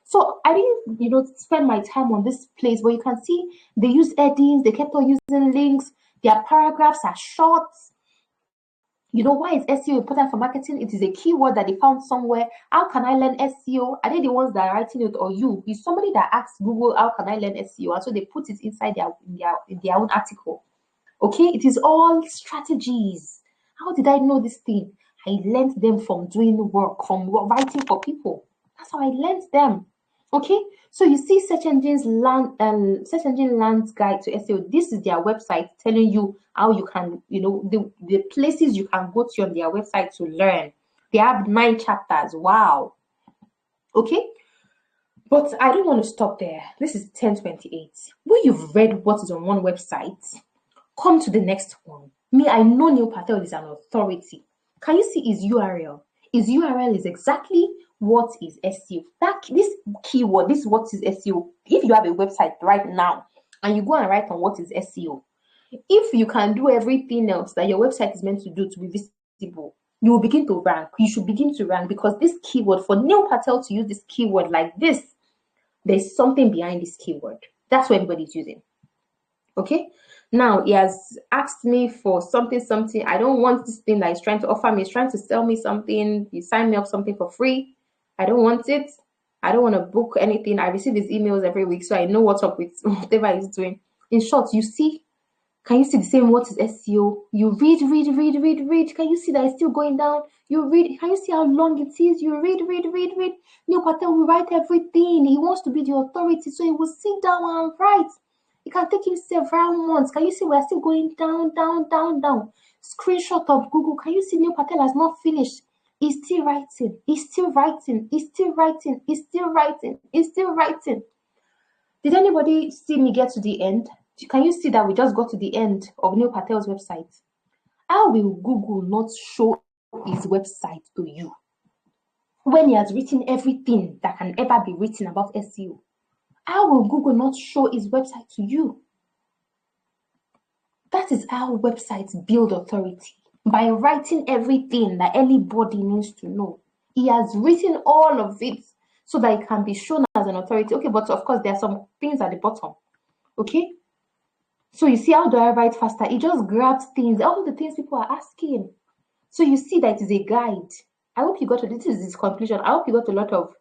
So I didn't, spend my time on this place, but you can see they use headings, they kept on using links, their paragraphs are short. Why is SEO important for marketing? It is a keyword that they found somewhere. How can I learn SEO? Are they the ones that are writing it, or you? Is somebody that asks Google, how can I learn SEO? And so they put it inside their own article. Okay, it is all strategies. How did I know this thing? I learned them from doing work, from writing for people. That's how I learned them. Okay, so you see search engine lands guide to SEO. This is their website telling you how you can, the places you can go to on their website to learn. They have 9 chapters. Wow. Okay, but I don't want to stop there. This is 1028. When you've read what is on one website, come to the next one. Me, I know Neil Patel is an authority. Can you see his URL? His URL is exactly what is SEO. This keyword, this is what is SEO. If you have a website right now and you go and write on what is SEO, if you can do everything else that your website is meant to do to be visible, you will begin to rank. You should begin to rank because this keyword, for Neil Patel to use this keyword like this, there's something behind this keyword. That's what everybody's using. Okay? Now, he has asked me for something. I don't want this thing that he's trying to offer me. He's trying to sell me something. He signed me up something for free. I don't want it. I don't want to book anything. I receive his emails every week, so I know what's up with whatever he's doing. In short, you see, can you see the same what is SEO? You read. Can you see that it's still going down? You read. Can you see how long it is? You read. Neil Patel will write everything. He wants to be the authority, so he will sit down and write. It can take him several months. Can you see we're still going down? Screenshot of Google. Can you see Neil Patel has not finished? He's still writing. Did anybody see me get to the end? Can you see that we just got to the end of Neil Patel's website? How will Google not show his website to you when he has written everything that can ever be written about SEO? How will Google not show his website to you? That is how websites build authority, by writing everything that anybody needs to know. He has written all of it so that it can be shown as an authority. Okay, but of course, there are some things at the bottom. Okay, so you see, how do I write faster? It just grabs things, all the things people are asking. So you see that it is a guide. I hope you got to this is his conclusion. I hope you got a lot out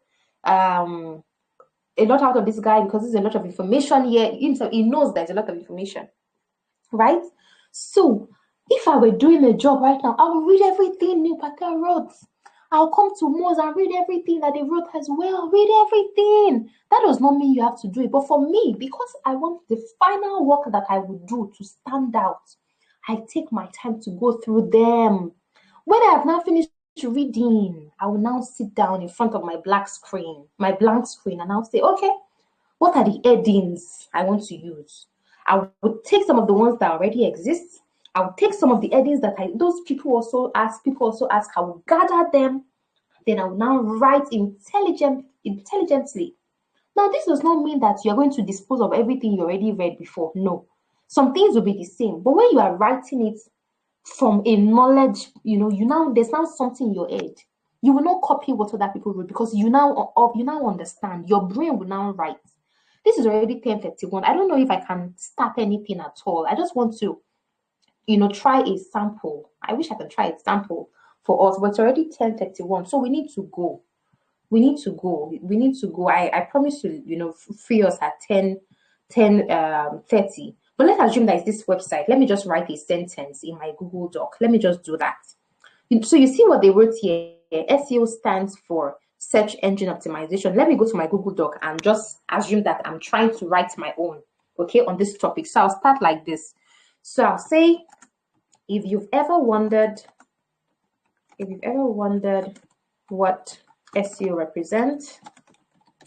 of this guide, because there's a lot of information here. He knows there's a lot of information, right? So if I were doing a job right now, I would read everything Neil Patel wrote. I'll come to Moz and read everything that they wrote as well. Read everything. That does not mean you have to do it. But for me, because I want the final work that I would do to stand out, I take my time to go through them. When I have now finished reading, I will now sit down in front of my blank screen, and I'll say, okay, what are the headings I want to use? I would take some of the ones that already exist. I would take some of the headings that those people also ask. I will gather them. Then I will now write intelligently. Now, this does not mean that you're going to dispose of everything you already read before. No. Some things will be the same. But when you are writing it from a knowledge, there's now something in your head. You will not copy what other people wrote, because you now understand. Your brain will now write. This is already 10:31. I don't know if I can start anything at all. I just want to, try a sample. I wish I could try a sample for us, but it's already 10:31. So we need to go. I promise to, free us at 10:30. But let's assume that it's this website. Let me just write a sentence in my Google Doc. Let me just do that. So you see what they wrote here. SEO stands for search engine optimization. Let me go to my Google Doc and just assume that I'm trying to write my own, okay, on this topic. So I'll start like this. So I'll say, if you've ever wondered what SEO represents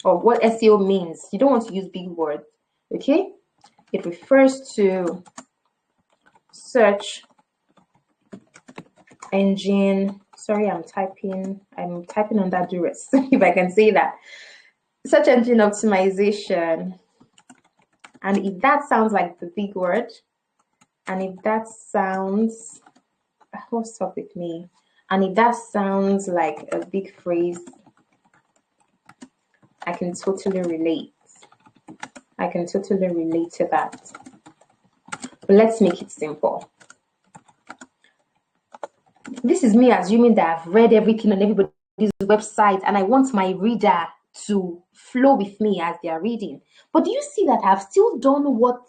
or what SEO means, you don't want to use big words, okay? It refers to search engine. Sorry, I'm typing under duress, if I can say that. Search engine optimization. And if that sounds like the big word, and if that sounds, what's up with me? And if that sounds like a big phrase, I can totally relate. To that. But let's make it simple. This is me assuming that I've read everything on everybody's website, and I want my reader to flow with me as they are reading. But do you see that I've still done what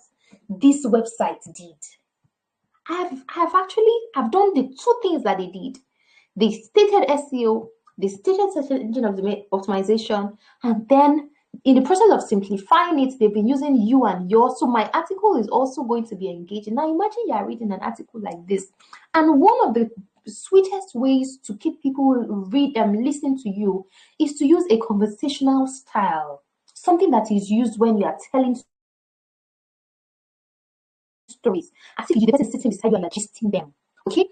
this website did? I've done the two things that they did. They stated SEO, they stated search engine optimization, and then in the process of simplifying it, they've been using you and your. So my article is also going to be engaging. Now imagine you are reading an article like this, and one of the sweetest ways to keep people read and listen to you is to use a conversational style, something that is used when you are telling stories, as if you're the person sitting beside you and you're gisting them. Okay,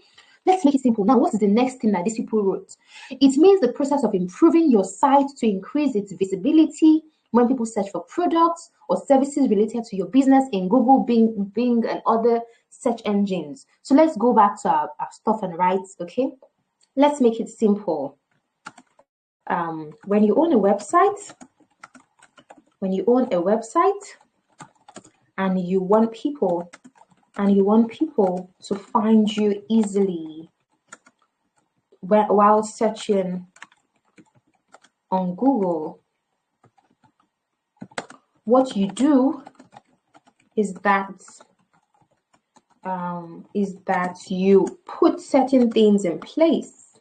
let's make it simple. Now, what is the next thing that these people wrote? It means the process of improving your site to increase its visibility when people search for products or services related to your business in Google, Bing, and other search engines. So let's go back to our stuff and write. Okay, let's make it simple. When you own a website, and you want people to find you easily while searching on Google, what you do is that you put certain things in place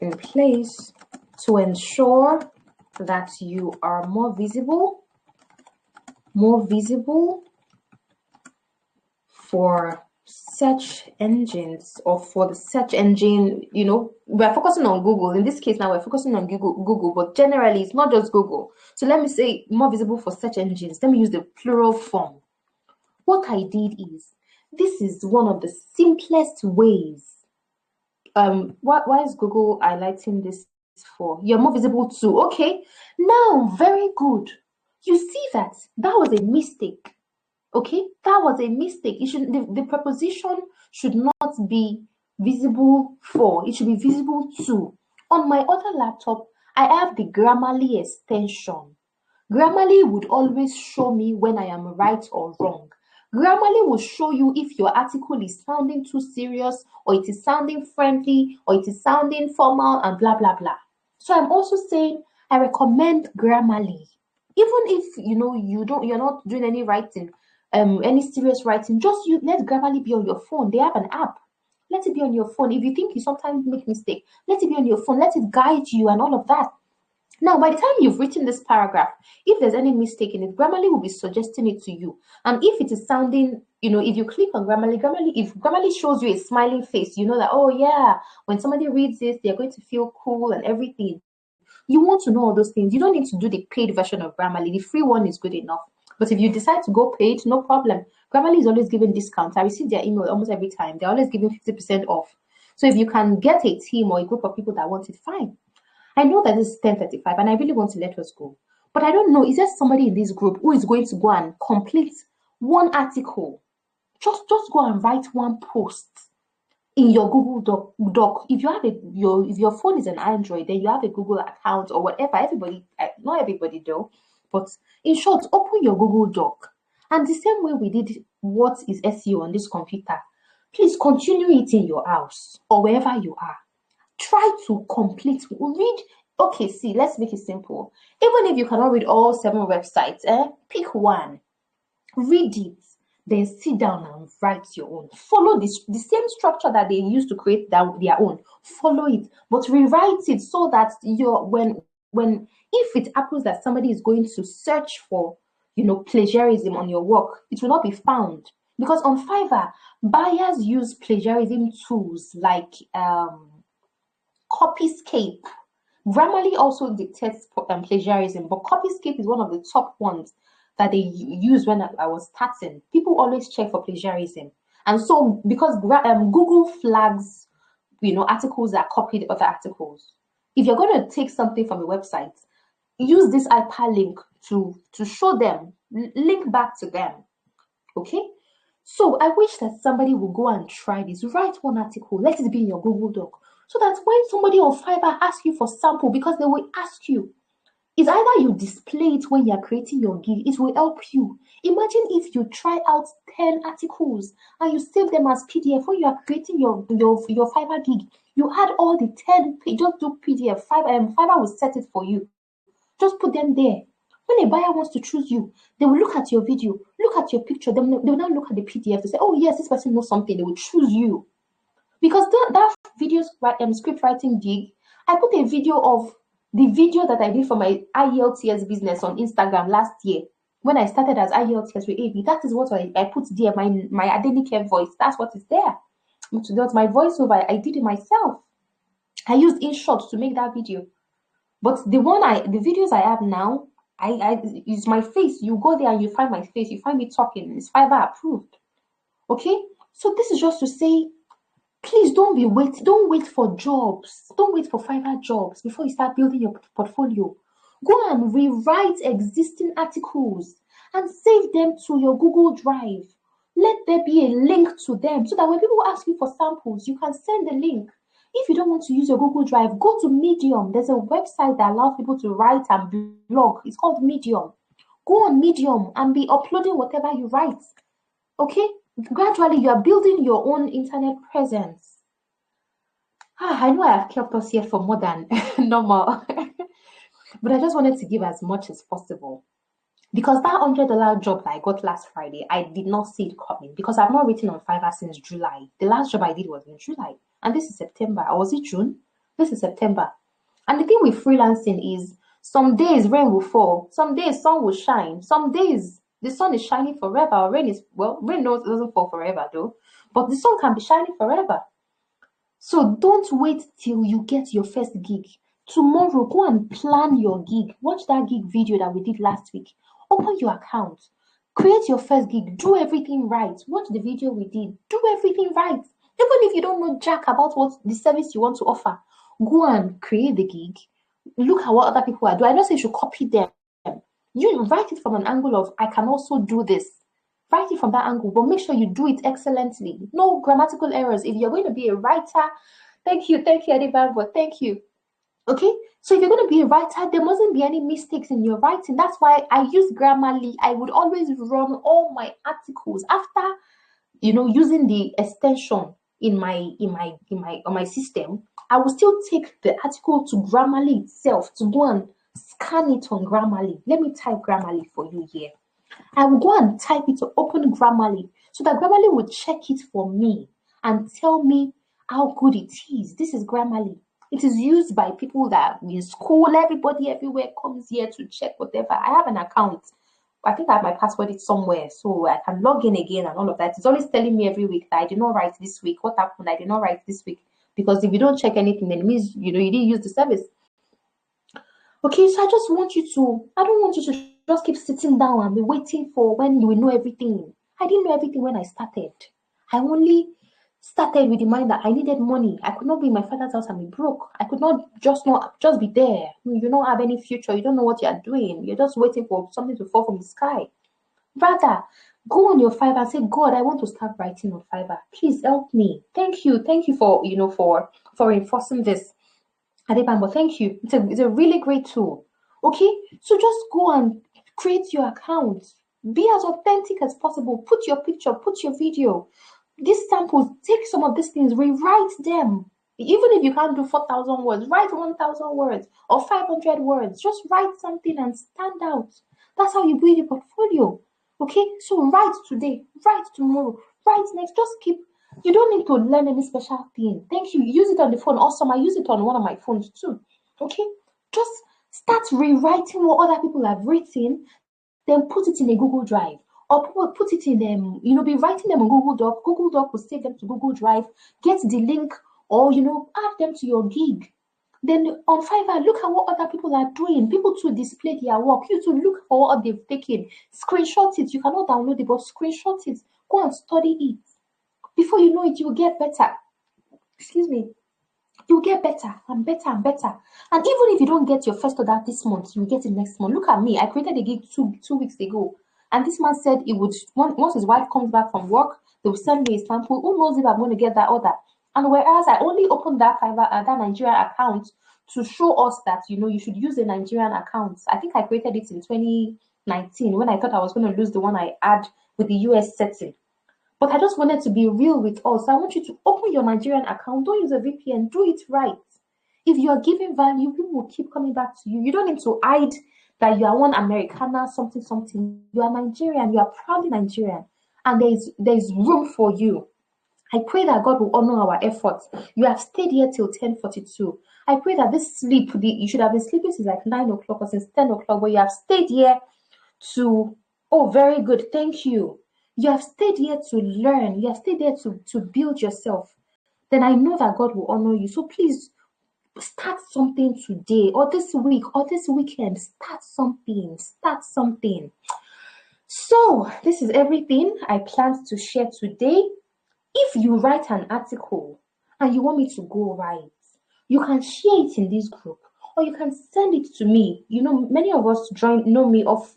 to ensure that you are more visible for search engines, or for the search engine. We're focusing on Google. In this case now, we're focusing on Google, but generally it's not just Google. So let me say more visible for search engines. Let me use the plural form. What I did is, this is one of the simplest ways. Why is Google highlighting this for? You're more visible too. Okay, now very good. You see that was a mistake. Okay, that was a mistake. It should the preposition should not be visible for, it should be visible to. On my other laptop, I have the Grammarly extension. Grammarly would always show me when I am right or wrong. Grammarly will show you if your article is sounding too serious, or it is sounding friendly, or it is sounding formal, and blah blah blah. So I'm also saying I recommend Grammarly. Even if you're not doing any writing, any serious writing, just let Grammarly be on your phone. They have an app. Let it be on your phone. If you think you sometimes make mistake, let it be on your phone. Let it guide you and all of that. Now, by the time you've written this paragraph, if there's any mistake in it, Grammarly will be suggesting it to you. And if it is sounding, if you click on Grammarly, if Grammarly shows you a smiling face, you know that, oh yeah, when somebody reads this, they're going to feel cool and everything. You want to know all those things. You don't need to do the paid version of Grammarly. The free one is good enough. But if you decide to go paid, no problem. Grammarly is always giving discounts. I receive their email almost every time. They're always giving 50% off. So if you can get a team or a group of people that want it, fine. I know that this is 10:35 and I really want to let us go. But I don't know, is there somebody in this group who is going to go and complete one article? Just go and write one post in your Google Doc. If you have if your phone is an Android, then you have a Google account or whatever. Everybody, not everybody though, but in short, open your Google Doc. And the same way we did what is SEO on this computer, please continue it in your house or wherever you are. Try to read. Okay, see, let's make it simple. Even if you cannot read all 7 websites, pick one, read it, then sit down and write your own. Follow the same structure that they use to create their own. Follow it, but rewrite it so that when if it happens that somebody is going to search for plagiarism on your work, it will not be found. Because on Fiverr, buyers use plagiarism tools like Copyscape. Grammarly also detects plagiarism, but Copyscape is one of the top ones that they use when I was starting. People always check for plagiarism. And so, because Google flags, articles that copied other articles. If you're going to take something from a website, use this hyperlink to show them, link back to them. Okay? So I wish that somebody will go and try this. Write one article, let it be in your Google Doc, so that when somebody on Fiverr asks you for sample, because they will ask you, it's either you display it when you're creating your gig, it will help you. Imagine if you try out 10 articles and you save them as PDF when you are creating your Fiverr gig. You add all the 10, just do PDF. Fiverr will set it for you. Just put them there. When a buyer wants to choose you, they will look at your video, look at your picture, they will now look at the PDF to say, oh yes, this person knows something, they will choose you. Because that video script writing gig, I put a video of the video that I did for my IELTS business on Instagram last year. When I started as IELTS with AB, that is what I put there, my Adenike voice. That's what is there. That's my voiceover. I did it myself. I used InShot to make that video. But the videos I have now, I is my face. You go there and you find my face. You find me talking. It's Fiverr approved. Okay? So this is just to say, please don't wait for jobs. Don't wait for Fiverr jobs before you start building your portfolio. Go and rewrite existing articles and save them to your Google Drive. Let there be a link to them so that when people ask you for samples, you can send the link. If you don't want to use your Google Drive, go to Medium. There's a website that allows people to write and blog. It's called Medium. Go on Medium and be uploading whatever you write. Okay? Gradually, you are building your own internet presence. I know I have kept us here for more than normal. But I just wanted to give as much as possible. Because that $100 job that I got last Friday, I did not see it coming. Because I've not written on Fiverr since July. The last job I did was in July. And this is September. Or was it June? This is September. And the thing with freelancing is, some days rain will fall. Some days sun will shine. Some days the sun is shining forever. Or rain doesn't fall forever though. But the sun can be shining forever. So don't wait till you get your first gig. Tomorrow, go and plan your gig. Watch that gig video that we did last week. Open your account. Create your first gig. Do everything right. Watch the video we did. Do everything right. Even if you don't know jack about what the service you want to offer, go and create the gig. Look at what other people are doing. I don't say you should copy them. You write it from an angle of, I can also do this. Write it from that angle, but make sure you do it excellently. No grammatical errors. If you're going to be a writer, thank you, Adenike, but thank you. Okay, so if you're going to be a writer, there mustn't be any mistakes in your writing. That's why I use Grammarly. I would always run all my articles after, using the extension in my system. I will still take the article to Grammarly itself to go and scan it on Grammarly. Let me type Grammarly for you here. I will go and type it to open Grammarly so that Grammarly will check it for me and tell me how good it is. This is Grammarly. It is used by people that in school, everybody everywhere comes here to check whatever. I have an account. I think I have my password somewhere, so I can log in again and all of that. It's always telling me every week that I did not write this week. What happened? I did not write this week. Because if you don't check anything, then it means you didn't use the service. Okay, so I don't want you to just keep sitting down and be waiting for when you will know everything. I didn't know everything when I started. I only started with the mind that I needed money. I could not be in my father's house and be broke. I could not just be there. You don't have any future. You don't know what you are doing. You're just waiting for something to fall from the sky. Rather, go on your Fiverr and say, God, I want to start writing on Fiverr. Please help me. Thank you for for enforcing this. Adebanbo, thank you. It's a really great tool. Okay, so just go and create your account. Be as authentic as possible. Put your picture, put your video. These samples, take some of these things, rewrite them. Even if you can't do 4,000 words, write 1,000 words or 500 words. Just write something and stand out. That's how you build your portfolio. Okay, so write today, write tomorrow, write next. Just keep. You don't need to learn any special thing. Thank you. Use it on the phone. Awesome. I use it on one of my phones too. Okay, just start rewriting what other people have written, then put it in a Google Drive. Or put it in them, be writing them on Google Doc. Google Doc will save them to Google Drive. Get the link or, add them to your gig. Then on Fiverr, look at what other people are doing. People to display their work. You to look for what they've taken. Screenshot it. You cannot download it, but screenshot it. Go and study it. Before you know it, you'll get better. Excuse me. You'll get better and better and better. And even if you don't get your first order this month, you'll get it next month. Look at me. I created a gig two weeks ago. And this man said he would, once his wife comes back from work, they will send me a sample. Who knows if I'm going to get that order? And whereas I only opened that Fiverr, that Nigerian account to show us that, you should use a Nigerian account. I think I created it in 2019 when I thought I was going to lose the one I had with the US setting. But I just wanted to be real with us. I want you to open your Nigerian account. Don't use a VPN. Do it right. If you are giving value, people will keep coming back to you. You don't need to hide that you are one Americana, something. You are Nigerian. You are proudly Nigerian. And there is room for you. I pray that God will honor our efforts. You have stayed here till 10:42. I pray that this sleep, you should have been sleeping since like 9 o'clock or since 10 o'clock, but you have stayed here to, very good, thank you. You have stayed here to learn. You have stayed there to build yourself. Then I know that God will honor you. So please, start something today or this week or this weekend. Start something. So this is everything I planned to share today. If you write an article and you want me to go write, you can share it in this group or you can send it to me. Many of us know me off,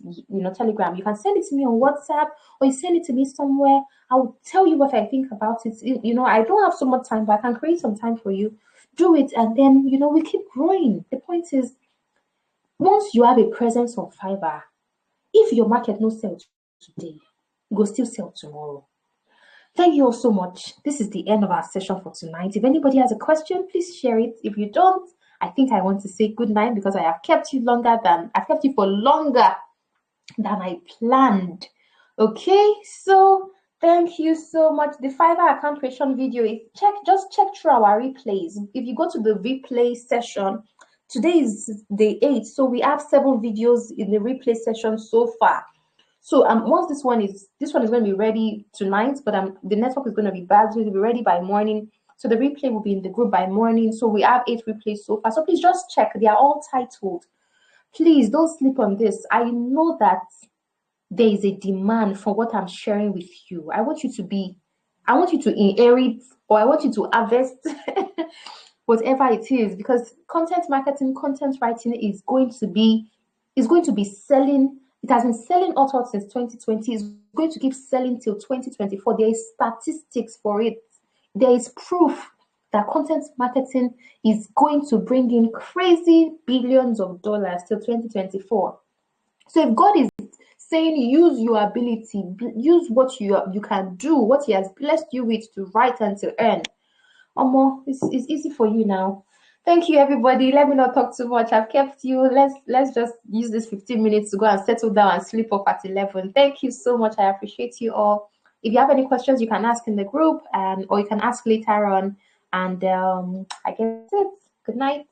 Telegram. You can send it to me on WhatsApp or you send it to me somewhere. I will tell you what I think about it. I don't have so much time, but I can create some time for you. Do it, and then, we keep growing. The point is, once you have a presence on Fiverr, if your market no sell today, it will still sell tomorrow. Thank you all so much. This is the end of our session for tonight. If anybody has a question, please share it. If you don't, I think I want to say good night because I have kept you for longer than I planned. Okay, so thank you so much. The Fiverr account creation video is just check through our replays. If you go to the replay session, today is day 8, so we have 7 videos in the replay session so far. So once this one is going to be ready tonight, but the network is going to be bad, so it will be ready by morning. So the replay will be in the group by morning. So we have 8 replays so far. So please just check. They are all titled. Please don't sleep on this. I know that there is a demand for what I'm sharing with you. I want you to inherit, or I want you to harvest whatever it is, because content marketing, content writing is going to be selling It has been selling authors since 2020. It's going to keep selling till 2024. There is statistics for it. There is proof that content marketing is going to bring in crazy billions of dollars till 2024. So if God is saying use your ability, use what you can do, what He has blessed you with to write and to earn, it's easy for you now. Thank you, everybody. Let me not talk too much. I've kept you. Let's just use this 15 minutes to go and settle down and sleep off at 11. Thank you so much. I appreciate you all. If you have any questions, you can ask in the group, or you can ask later on. And I guess it's good night.